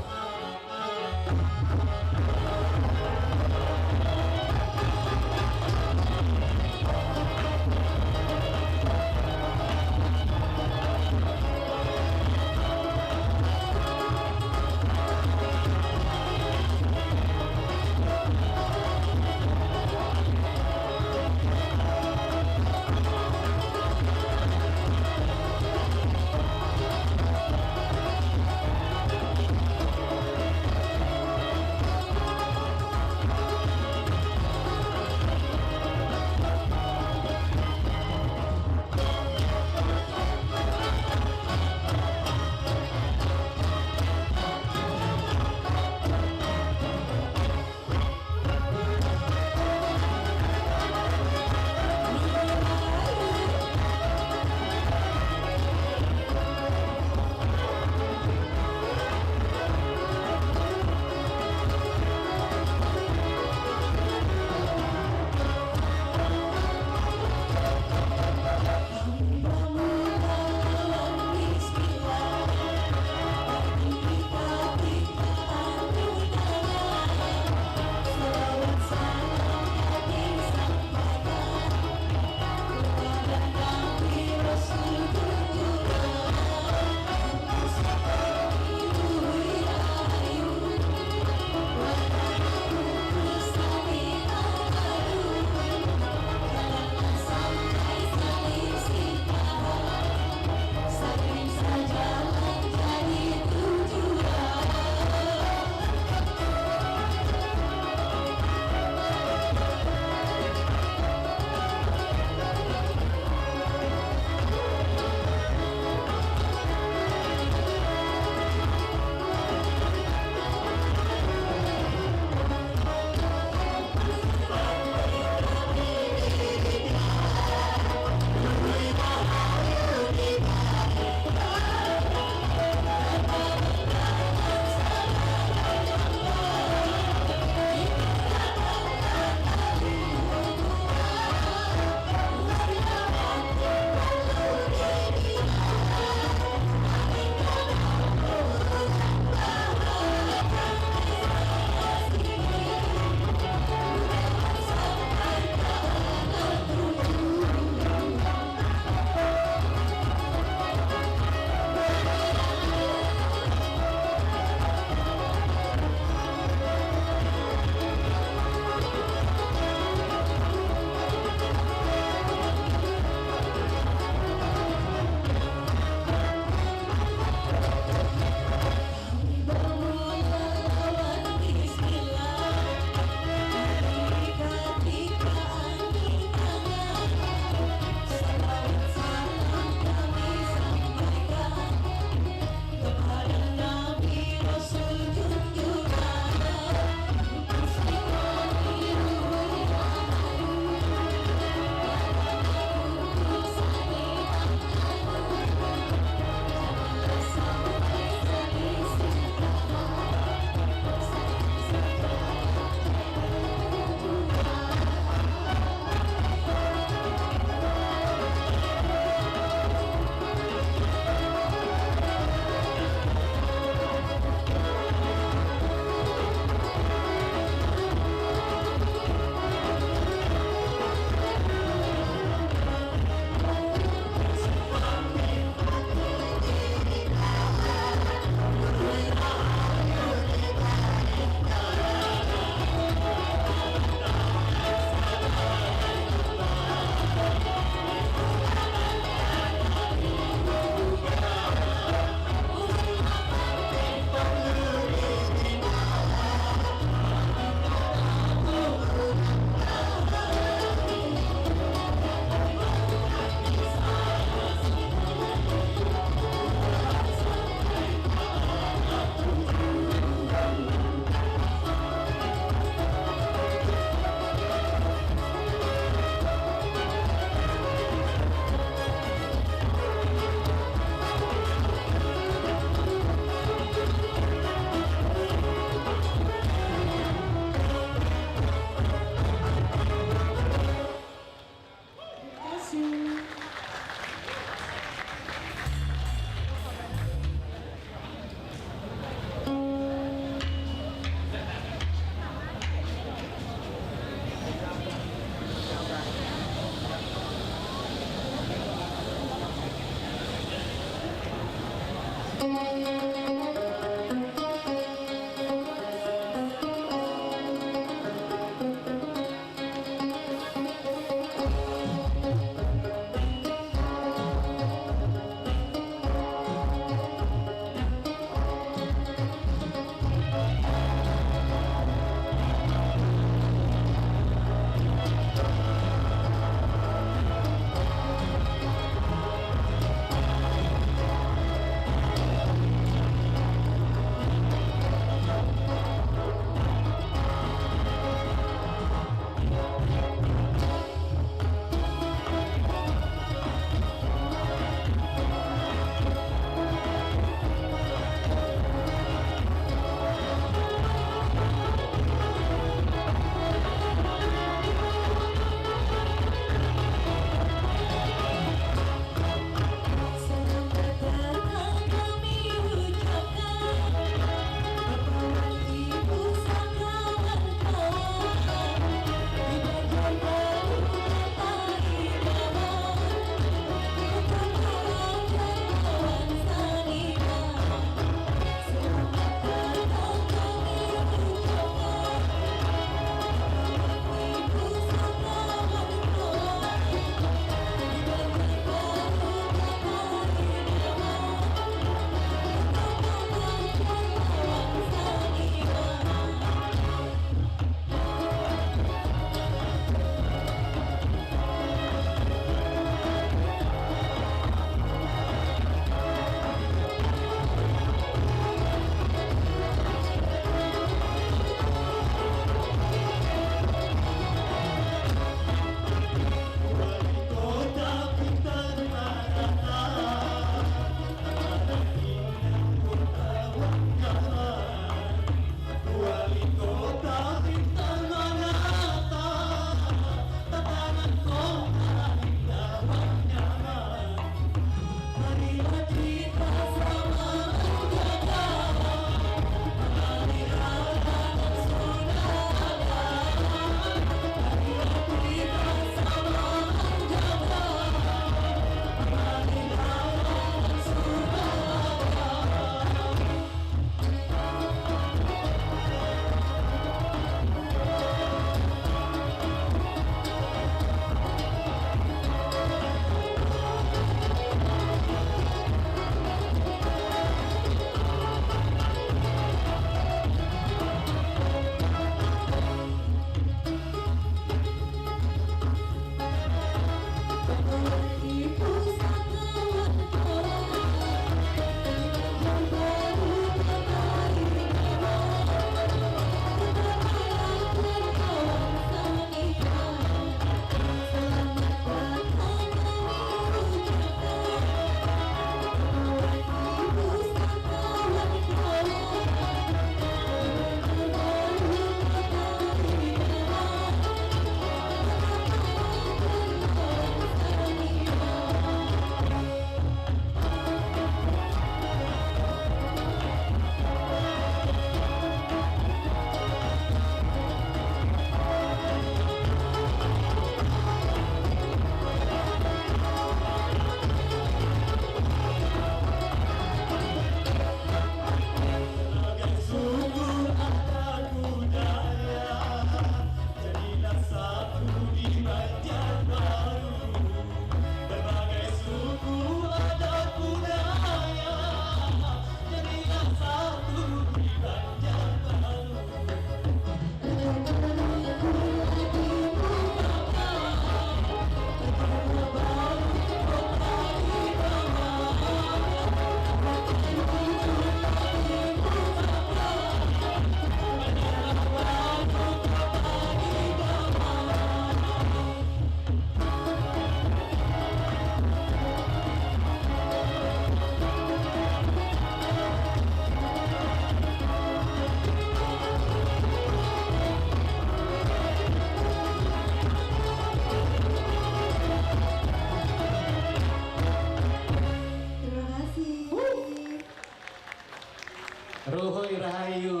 S2: Rahayu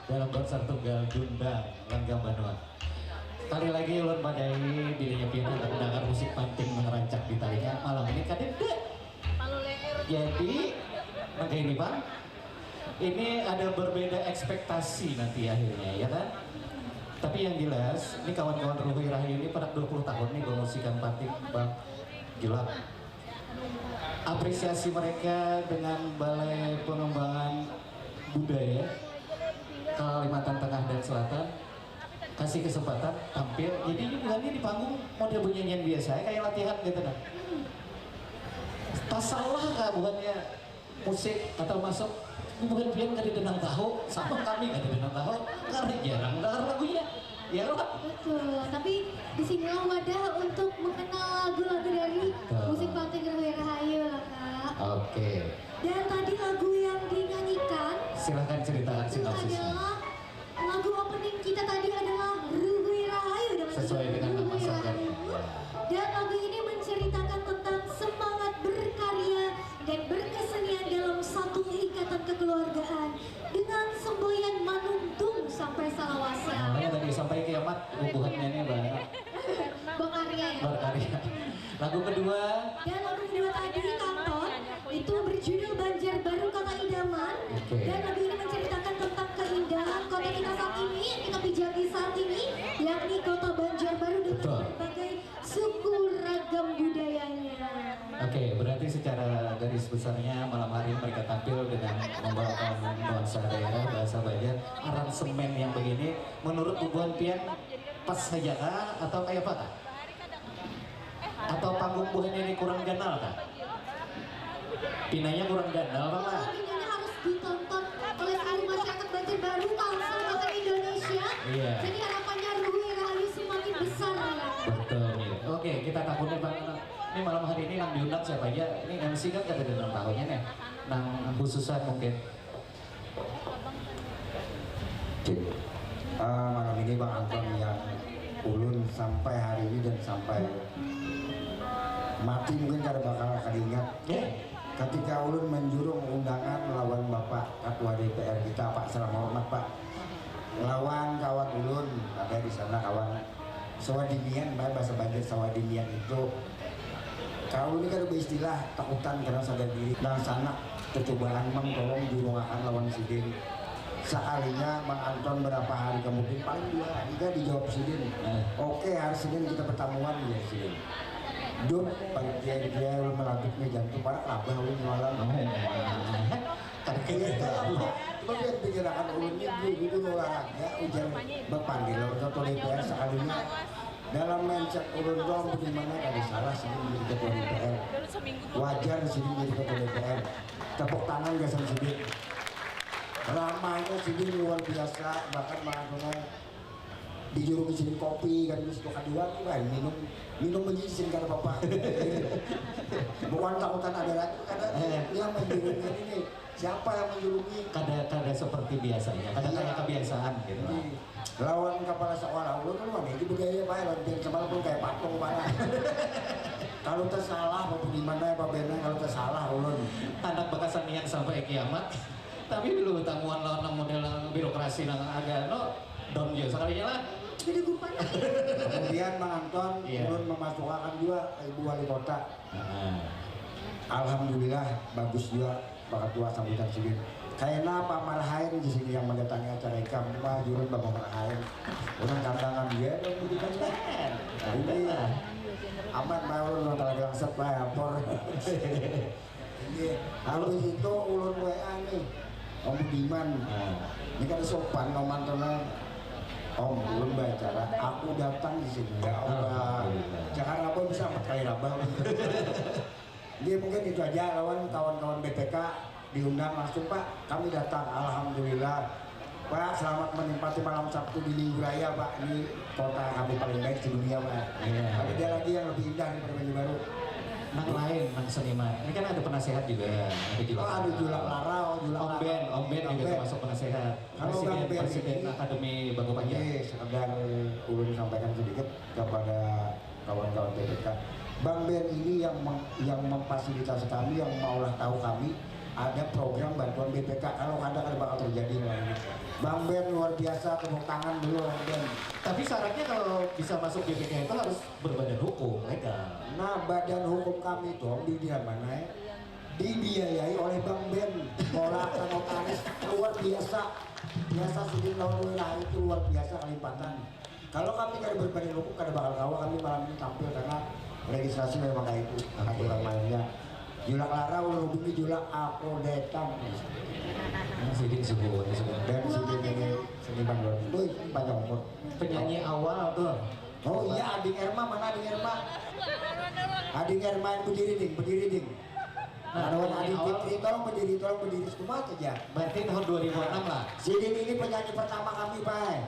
S2: dalam konser tunggal Gundang Langgam Banua. Kali lagi ulun badai dirinya pian untuk mendengar musik panting mengerancak di talinya malam ini kadede. Jadi maka ini Pak, ini ada berbeda ekspektasi nanti akhirnya ya kan. Tapi yang jelas ini kawan-kawan Ruhi Rahayu ini pada 20 tahun nih gue musikan panting Bang, gila. Apresiasi mereka dengan Balai Pengembangan Budaya Kalimantan Tengah dan Selatan kasih kesempatan tampil. Jadi ini bukannya di panggung model bunyian biasa kayak latihan gitu kan. Tak salah kah bukannya musik atau masuk bukan pian kan didenang tahu sama kami kan didenang tahu karena jarang dengar lagunya. Ya lah.
S3: Betul, tapi disinilah wadah untuk mengenal lagu-lagu dari musik panting Ruhi Rahayu lah Kak.
S2: Oke.
S3: Dan tadi lagu yang dinyanyikan
S2: Silahkan ceritakan
S3: itu
S2: sinopsisnya.
S3: adalah lagu opening kita tadi adalah Ruhi Rahayu dengan
S2: Sesuai dengan nama
S3: Ruhi
S2: sanggarnya.
S3: Rahayu. Dan lagu ini menceritakan tentang semangat berkarya dan berkesenian dalam satu ikatan kekeluargaan dengan semboyan manungtung sampai salawasa.
S2: Makanya tadi sampai kiamat hubungannya nih Bang.
S3: Bang Arya ya.
S2: Berkarya. Lagu kedua
S3: Dan lagu kedua tadi Kanton itu berjudul Banjarbaru Kota Idaman.
S2: Oke.
S3: Dan lagu ini menceritakan tentang keindahan kota kita saat ini yang kita pijaki saat ini, yakni kota Banjarbaru dengan
S2: Betul.
S3: berbagai suku ragam budayanya.
S2: Oke, berarti secara garis besarnya malam hari mereka tampil dengan membawakan nuansa daerah bahasa Banjar, aransemen yang begini. Menurut Bubuan Pian pas saja kah atau kayak apa kah? Atau panggung buahnya ini kurang ganal kah? Pinanya kurang ganal Bang lah.
S3: Ini harus ditonton oleh seluruh masyarakat Banjarbaru, Kalsel, bahkan Indonesia.
S2: Iya.
S3: Jadi harapannya Ruhi Rahayu semakin besar ya.
S2: Betul nih. Oke, kita takutnya Bang. Ini malam hari ini yang diundang siapa aja? Ini MC kan kata dengan tahunnya nih. Nang khususan mungkin.
S4: Malam ini Bang Anton yang ulun sampai hari ini dan sampai mati mungkin kada bakal ingat. Ketika ulun menjurung undangan melawan Bapak Ketua DPR kita Pak Salam Hormat Pak, melawan kawan ulun ada di sana kawan Sawadimian, bahasa Banjar Sawadimian itu kalau ini kan beristilah takutan karena sadar diri dan sana kecobaan tolong jurungakan lawan Sidin. Sekalinya Bang Anton berapa hari kemudian paling 2 hari dijawab Sidin. Oke, hari Senin kita pertemuan ya Sidin. Duh, pagi dia melanjutnya jantung para kabah ulun malam. Kayaknya cuma biar pikiran ulun itu olahraga ujar berpanggil atau DPR sekalinya dalam mindset ulun dong bagaimana ada salah Sidin menjadi ketua DPR. Wajar Sidin menjadi ketua DPR. Tepuk tangan gasan Sidin. Ramainya Sidin luar biasa, bahkan Bang dijurung Sidin kopi kan terus kedua kan minum menyisin karena bapak bukan takutan ada lagi karena yang menjurungnya ini siapa yang menjurungi
S2: Kada seperti biasanya, kada kayak kebiasaan gitu.
S4: Lawan kepala sekolah ulun kan wah ini budaya Pak latihan semalam pun kayak patung Pak. Kalau tersalah mau gimana Pak Bena kalau tersalah ulun
S2: Anak bekasan yang sampai kiamat. Tapi dulu tamuan lawan model birokrasi nang agak no dom je sekalinya lah.
S4: Kemudian Bang Anton ulun memasukkan juga Ibu Wali Kota. Alhamdulillah bagus juga Pak Ketua sambutan Sidin. Kayaknya Pak Marhain di sini yang mendatangi acara ikam Pak Jurun Bapak Marhain. Orang kandangan dia dan begitu ini amat mau nonton lagi langsat Pak Apor. Ini habis itu ulun WA nih Om Budiman. Ini kan sopan Om Anton. Om ulun bicara, aku datang di sini ya Allah. Jangan rabah bisa 4 kali rabah. Dia mungkin itu aja lawan kawan-kawan BPK diundang langsung Pak, kami datang alhamdulillah. Pak selamat menikmati malam Sabtu di Minggu Raya Pak, ini kota kami paling baik di dunia Pak. Ada dia lagi yang lebih indah daripada Banjarbaru.
S2: Nang lain, nang seniman. Ini kan ada penasehat juga, ada julak.
S4: Ada julak larau, julak
S2: Om Ben juga termasuk penasehat. Presiden Akademi Bangku Panjang.
S4: Ini sekedar ulun sampaikan sedikit kepada kawan-kawan PPK. Bang Ben ini yang memfasilitasi kami, yang maulah tahu kami ada program bantuan BPK. Kalau ada kan bakal terjadi lagi. Bang Ben luar biasa, tepuk tangan dulu Bang Ben.
S2: Tapi syaratnya kalau bisa masuk BPK itu harus berbadan hukum, legal.
S4: Nah, badan hukum kami itu di mana ya? Dibiayai oleh Bang Ben. Pola notaris luar biasa. Biasa Sidin Launwira itu luar biasa kelipatan. Kalau kami kada berbadan hukum kada bakal kawa kami malam ini tampil karena legislasi memang kayak itu aturan mainnya. Julak lara ulubungi julak aku detang.
S2: Sidin sebut.
S4: Dan Sidin ini seniman luar biasa. Panjang umur.
S2: Penyanyi awal tuh.
S4: Oh iya, Ading Erma mana Ading Erma? Ading Erma yang berdiri ding. Ada Ading Fitri, tolong berdiri semua aja.
S2: Berarti tahun 2006 lah.
S4: Sidin ini penyanyi pertama kami, Pak.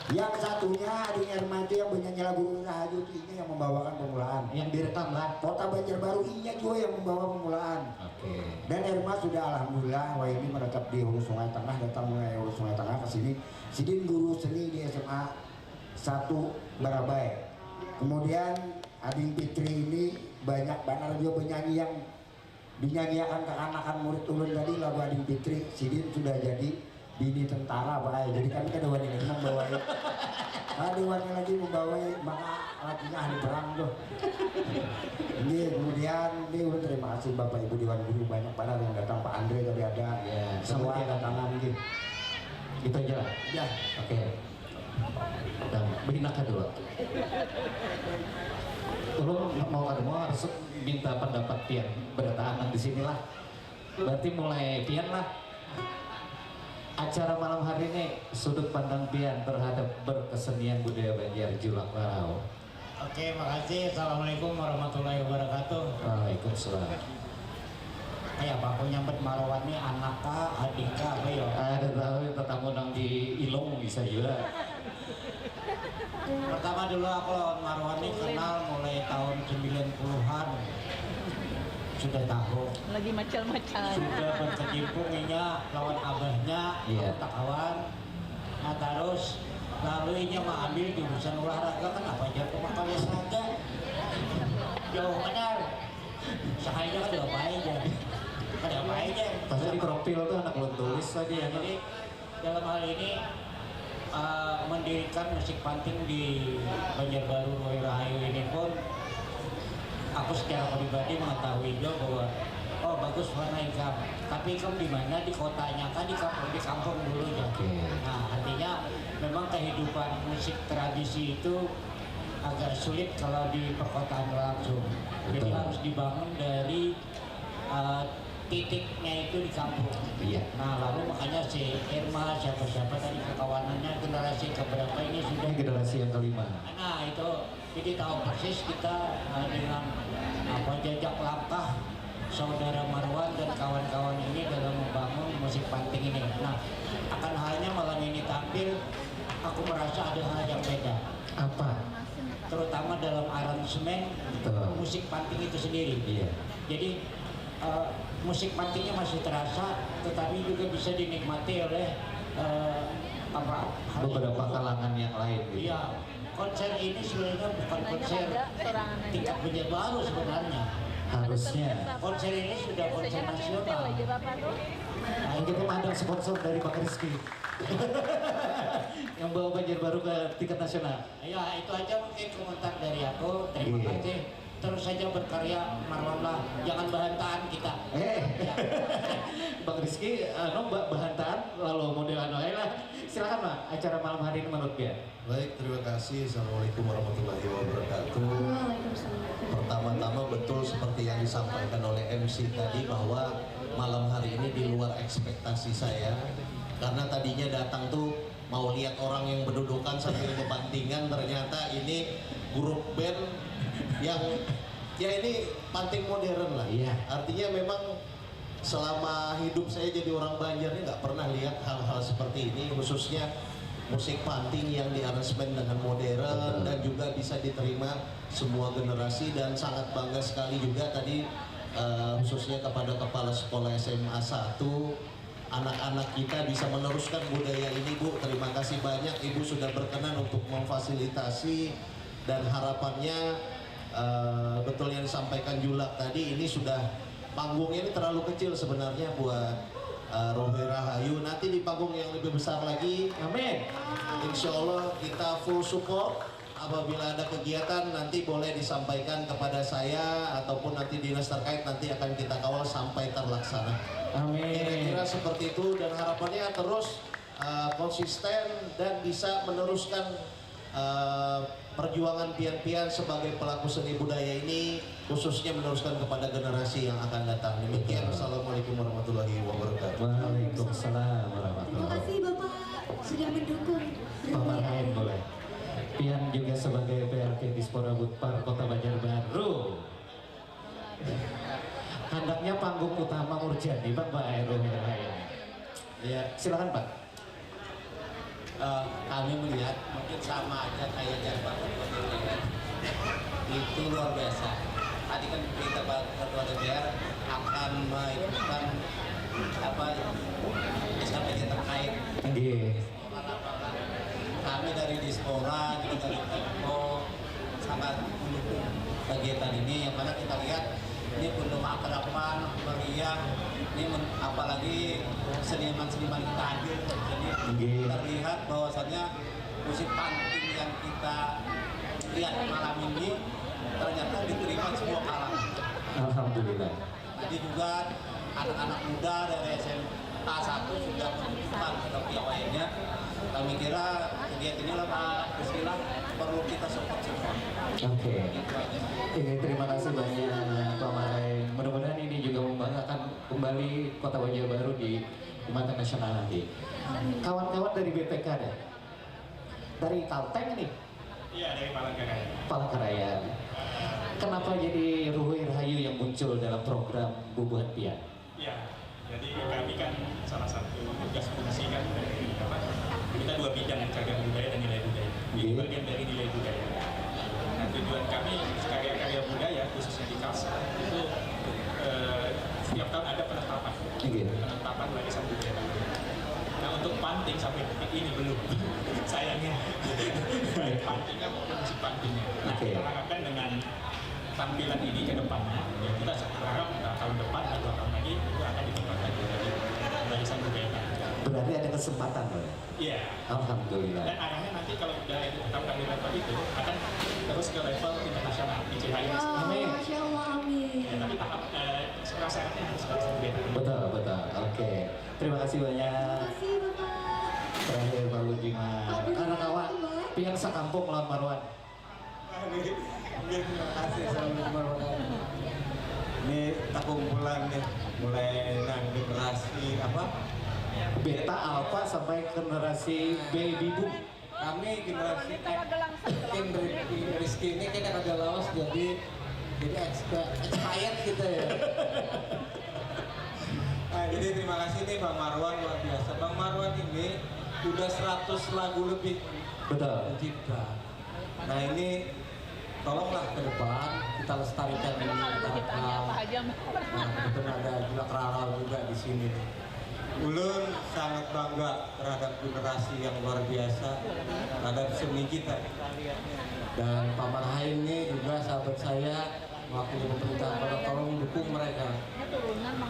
S4: Yang satunya Ading Erma itu yang menyanyi lagu Rahayu ini yang membawakan permulaan.
S2: Yang direkam lah.
S4: Kota Banjarbaru ini juga yang membawa permulaan.
S2: Oke.
S4: Dan Erma sudah alhamdulillah wah ini menetap di Hulu Sungai Tengah, datang mulai Hulu Sungai Tengah ke sini. Sidin guru seni di SMA 1 Barabai. Kemudian Ading Fitri ini banyak banget juga penyanyi yang dinyanyikan ke anak-anak murid ulun tadi lagu Ading Fitri. Sidin sudah jadi bini tentara Pak. Jadi kami kan dewan ini membawai dewannya lagi membawai maka lakinya ahli perang tuh. Ini kemudian ini udah terima kasih Bapak Ibu Dewan Guru banyak pada yang datang, Pak Andre tadi ada
S2: Ya,
S4: semua
S2: sama
S4: datangan gitu.
S2: Itu aja lah.
S4: Ya.
S2: Oke. Dan berinakan dulu. Lu mau harus minta pendapat Pian bertahan di sini lah. Berarti mulai Pian lah. Acara malam hari ini sudut pandang Pian terhadap berkesenian budaya Banjar Julak Larau.
S9: Oke, makasih. Assalamualaikum warahmatullahi wabarakatuh.
S2: Waalaikumsalam.
S9: Kayak aku nyambet malawan nih anak kah, adik kah, apa ya?
S2: Ada tahu tetamu nang di Ilong bisa juga.
S9: Pertama dulu aku lawan Marwan nih kenal mulai tahun 90-an. Sudah tahu.
S10: Lagi macam-macam.
S9: Sudah berkecimpungnya lawan abahnya,
S2: Iya.
S9: tak kawan. Nah terus lalu ini mah ambil jurusan olahraga kenapa jatuh makanya saja. Jauh benar. Seharinya kan apa aja. Ada apa aja.
S2: Pasti di profil tuh anak belum tulis tadi ya.
S9: Jadi dalam hal ini mendirikan musik panting di Banjarbaru Rahayu ini pun aku secara pribadi mengetahui juga bahwa oh bagus warna ikam, tapi ikam di mana, di kotanya kan di kampung dulu ya. Nah artinya memang kehidupan musik tradisi itu agak sulit kalau di perkotaan langsung. Jadi
S2: Betul.
S9: harus dibangun dari titiknya itu di kampung.
S2: Iya.
S9: Nah lalu makanya si Irma siapa-siapa tadi kekawanannya generasi keberapa ini sudah.
S2: Ini generasi yang kelima.
S9: Nah itu jadi tahu persis kita dengan jejak langkah saudara Marwan dan kawan-kawan ini dalam membangun musik panting ini. Nah akan halnya malam ini tampil, aku merasa ada hal yang beda.
S2: Apa?
S9: Terutama dalam aransemen
S2: Betul.
S9: musik panting itu sendiri.
S2: Iya.
S9: Jadi musik pantingnya masih terasa, tetapi juga bisa dinikmati oleh
S2: Beberapa kalangan yang lain. Gitu.
S9: Iya, konser ini sebenarnya bukan konser tingkat Banjarbaru sebenarnya.
S2: Harusnya.
S9: Konser ini sudah konser nasional.
S2: Nah, ini kita mandang sponsor dari Pak Rizky. Yang bawa Banjarbaru ke tingkat nasional.
S9: Ya, itu aja mungkin komentar dari aku. Terima
S2: Iya.
S9: kasih. Terus saja berkarya Marwanlah, jangan bahantaan kita. Ya.
S2: Bang Rizky, bahantaan lalu model lah. Silakan Pak, acara malam hari ini menurut dia.
S11: Baik, terima kasih. Assalamualaikum warahmatullahi wabarakatuh.
S3: Waalaikumsalam.
S11: Pertama-tama betul seperti yang disampaikan oleh MC tadi bahwa malam hari ini di luar ekspektasi saya. Karena tadinya datang tuh mau lihat orang yang berdudukan sambil berpantingan, ternyata ini grup band yang ya ini panting modern lah.
S2: Iya.
S11: Artinya memang selama hidup saya jadi orang Banjar ini nggak pernah lihat hal-hal seperti ini, khususnya musik panting yang diaransemen dengan modern dan juga bisa diterima semua generasi, dan sangat bangga sekali juga tadi khususnya kepada Kepala Sekolah SMA 1, anak-anak kita bisa meneruskan budaya ini Bu. Terima kasih banyak Ibu sudah berkenan untuk memfasilitasi, dan harapannya betul yang disampaikan Julak tadi, ini sudah panggungnya ini terlalu kecil sebenarnya buat Ruhi Rahayu. Nanti di panggung yang lebih besar lagi,
S2: Amin.
S11: insya Allah kita full support. Apabila ada kegiatan nanti boleh disampaikan kepada saya ataupun nanti dinas terkait, nanti akan kita kawal sampai terlaksana.
S2: Amin.
S11: Kira-kira seperti itu, dan harapannya terus konsisten dan bisa meneruskan perjuangan pian-pian sebagai pelaku seni budaya ini, khususnya meneruskan kepada generasi yang akan datang. Demikian, Assalamualaikum warahmatullahi wabarakatuh.
S2: Waalaikumsalam
S3: Terima
S2: warahmatullahi
S3: kasih Bapak sudah mendukung.
S2: Pak Marhain boleh. Pian juga sebagai PRT Dispora Budpar Kota Banjarbaru. Hendaknya panggung utama Urjani, Pak Ruhi Rahayu. Ya, silakan Pak.
S5: Kami melihat mungkin sama aja kayak Jarbat itu luar biasa. Tadi kan kita Pak Ketua DPR akan melakukan SKPD terkait. Kami dari Dispora juga dari Tempo sangat mendukung kegiatan ini, yang mana kita lihat ini penuh harapan, meriah, ini apalagi seniman-seniman kita hadir, jadi terlihat bahwasannya musik panting yang kita lihat malam ini ternyata diterima semua kalangan.
S2: Alhamdulillah.
S5: Jadi juga anak-anak muda dari SMA 1 sudah menunjukkan kepiawaiannya. Kami kira kegiatan ini Pak Priscila perlu kita support semua.
S2: Oke. Ini terima kasih banyak Pak Marhain. Mudah-mudahan ini juga membanggakan kembali Kota Banjarbaru di mata nasional nanti. Kawan-kawan dari BPK deh. Dari Kalteng nih.
S8: Iya, dari Palangkaraya.
S2: Palangkaraya. Kenapa jadi Ruhi Rahayu yang muncul dalam program Bubuhan Pian?
S8: Iya, jadi kami kan salah satu tugas fungsi kan dari kita dua bidang, cagar budaya dan nilai budaya. Ini bagian dari nilai budaya. Nah, tujuan kami karya-karya budaya khususnya di Kalsel itu setiap tahun ada penetapan, penetapan warisan budaya. Nah, untuk panting sampai detik ini belum, sayangnya. Pantingnya maupun musik pantingnya. Nah, kita harapkan dengan tampilan ini ke depannya, ya kita harap tahun depan atau 2 tahun lagi itu akan ditempatkan di warisan budaya.
S2: Berarti ada kesempatan, Pak?
S8: Iya.
S2: Alhamdulillah.
S8: Dan arahnya nanti kalau udah ditetapkan di level itu akan terus ke level internasional, ICHI.
S3: Amin. Masya Allah, amin.
S8: Ya, tapi tahap syaratnya harus berbeda.
S2: Betul, betul. Oke. Terima kasih banyak.
S3: Terima kasih Bapak.
S2: Terakhir Pak Lujiman. Anak awak, pian sakampung lawan Marwan.
S10: Terima kasih Assalamualaikum warahmatullahi wabarakatuh. Ini tak kumpulan nih, mulai nang generasi apa?
S2: Beta Alpha sampai generasi baby boom.
S10: Kami generasi Rizky ini kita kagak lawas jadi expired kita ya. Nah, jadi terima kasih nih Bang Marwan, luar biasa. Bang Marwan ini udah 100 lagu lebih mencipta. Nah ini tolonglah ke depan kita lestarikan ini. Nah, kebetulan ada juga Raral juga di sini. Ulun sangat bangga terhadap generasi yang luar biasa terhadap seni kita. Dan Pak Marhain ini juga sahabat saya, wakil pemerintah, tolong dukung mereka.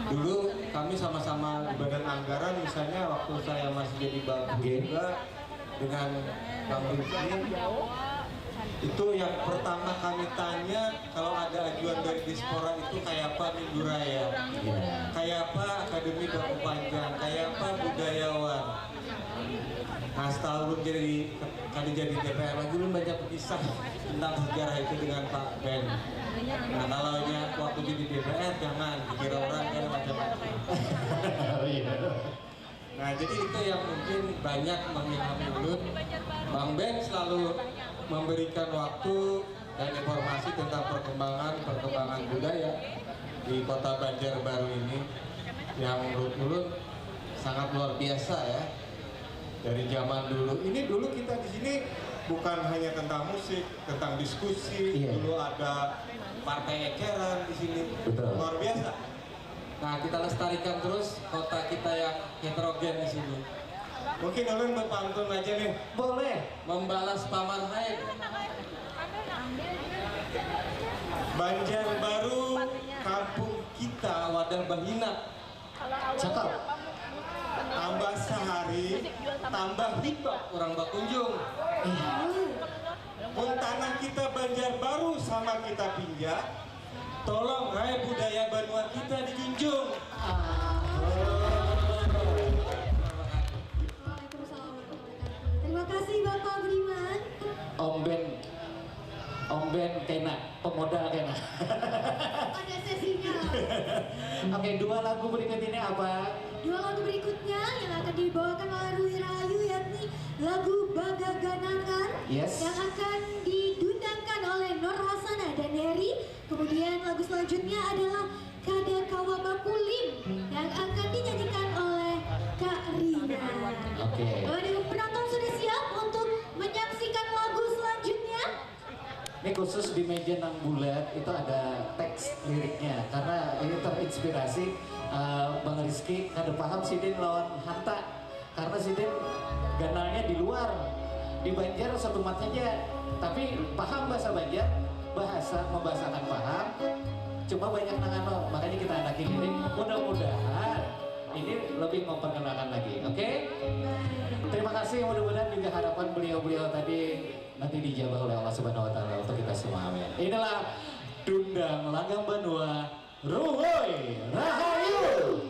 S10: Dulu kami sama-sama di badan anggaran, misalnya waktu saya masih jadi bagus juga dengan Bang Rizky, itu yang pertama kami tanya kalau ada ajuan dari Dispora itu kayak apa Minggu Raya, kayak apa Akademi Bambu Panjang, kayak apa budayawan. Nah setelah lu jadi DPR lagi lu banyak berkisah tentang sejarah itu dengan Pak Ben. Nah kalau waktu jadi DPR jangan dikira orang kan macam-macam. Nah jadi itu yang mungkin banyak mengilhami Ulun. Bang Ben selalu memberikan waktu dan informasi tentang perkembangan budaya di Kota Banjarbaru ini yang menurut Ulun sangat luar biasa ya. Dari zaman dulu, ini dulu kita di sini bukan hanya tentang musik, tentang diskusi. Dulu ada partai eceran di sini, luar biasa. Nah kita lestarikan terus kota kita yang heterogen di sini. Mungkin Ulun berpantun aja nih.
S2: Boleh.
S10: Membalas Pak Marhain. Banjarbaru, kampung kita wadah bahina.
S2: Cakap.
S10: Tambah sehari, tambah riba orang bakunjung. Pun tanah kita Banjarbaru sama kita pinjak, tolong hai budaya Banua kita dijunjung.
S3: Terima kasih Bapak Budiman.
S2: Om Ben kena, pemodal kena.
S3: Ada sesinya.
S2: Oke, 2 lagu berikut ini apa?
S3: 2 lagu berikutnya yang akan dibawakan oleh Rui Rahayu yakni lagu Bagaganangan
S2: Yes.
S3: yang akan didundangkan oleh Nur Hasana dan Heri. Kemudian lagu selanjutnya adalah Kada Kawabakulim yang akan dinyanyikan oleh Kak Rina.
S2: Oke.
S3: Penonton sudah siap untuk menyaksikan lagu selanjutnya?
S2: Ini khusus di meja nang bulat itu ada teks liriknya karena ini terinspirasi Bang Rizky kada paham Sidin lawan Hanta karena Sidin ganalnya di luar di Banjar satu mat aja tapi paham bahasa Banjar membahasakan paham cuma banyak nangano makanya kita anakin lirik mudah-mudahan ini lebih memperkenalkan lagi oke? Terima kasih mudah-mudahan juga harapan beliau-beliau tadi nanti dijabah oleh Allah Subhanahu wa taala untuk kita semua amin. Inilah Dundang Langgam Banua Ruhoi Rahayu.